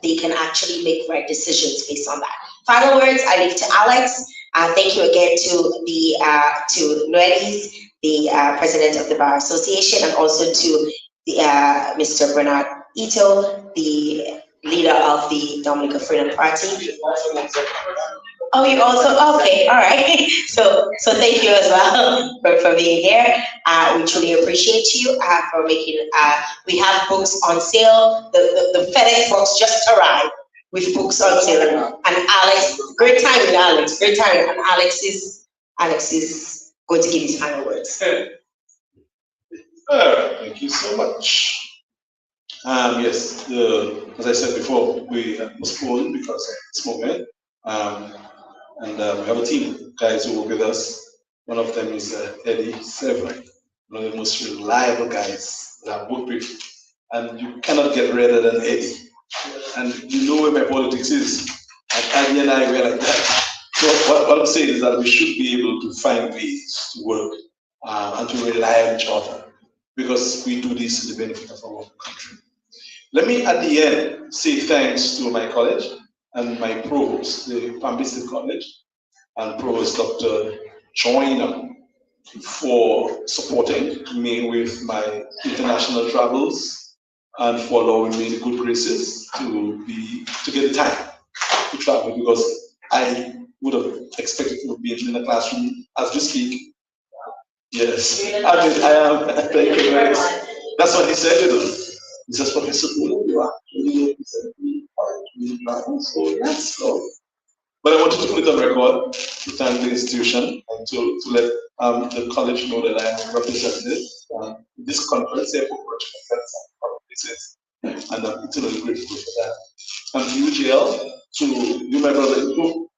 they can actually make right decisions based on that. Final words I leave to Alex. Thank you again to Noelis, the president of the Bar Association, and also to the Mr. Bernard Ito, the leader of the Dominica Freedom Party. Oh, you also, okay, all right. So thank you as well for being here. We truly appreciate you for making, we have books on sale. The FedEx box just arrived with books on sale. And Alex, great time with Alex, great time. And Alex is going to give his final words. Thank you so much. Yes, as I said before, we postponed because of this moment. And we have a team of guys who work with us. One of them is Eddie Severin, one of the most reliable guys that I've worked with. And you cannot get redder than Eddie. And you know where my politics is. And Eddie and I were like that. So what I'm saying is that we should be able to find ways to work and to rely on each other, because we do this to the benefit of our country. Let me, at the end, say thanks to my college and my provost, the Palm Beach State College, and Provost Dr. Joyner, for supporting me with my international travels and for allowing me the good graces to get the time to travel, because I would have expected to be in the classroom as we speak. Yes, I am. Thank you very much. That's what he said, you know. He says, Professor Bruno, you are so let's go. But I wanted to put it on record to thank the institution and to let the college know that I am represented in this conference, therefore, conferences, and I'm eternally grateful for that. And to you, JL, to you, my brother, who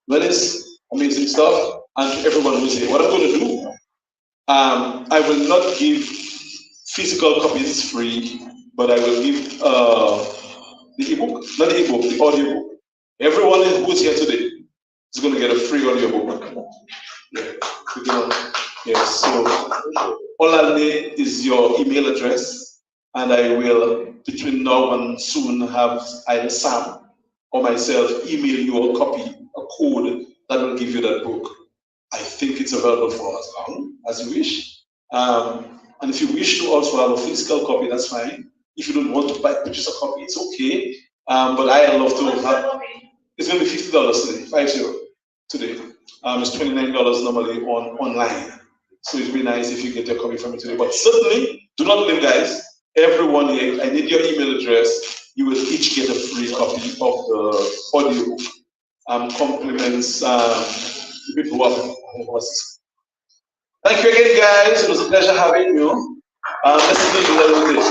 that is amazing stuff, and to everyone who's here. What I'm going to do, I will not give physical copies free, but I will give the ebook, not the ebook, the audiobook. Everyone who's here today is going to get a free audiobook. Yes, so all I'll need is your email address, and I will, between now and soon, have either Sam or myself email you a copy, a code that will give you that book. I think it's available for as long as you wish. And if you wish to also have a physical copy, that's fine. If you don't want to purchase a copy, it's okay. But I love to have. It's going to be $50 today, 50 today. It's $29 normally online. So it'd be nice if you get a copy from me today. But certainly, do not leave, guys. Everyone here, I need your email address. You will each get a free copy of the audio. Compliments people who have. Thank you again, guys. It was a pleasure having you. Let's do a little bit.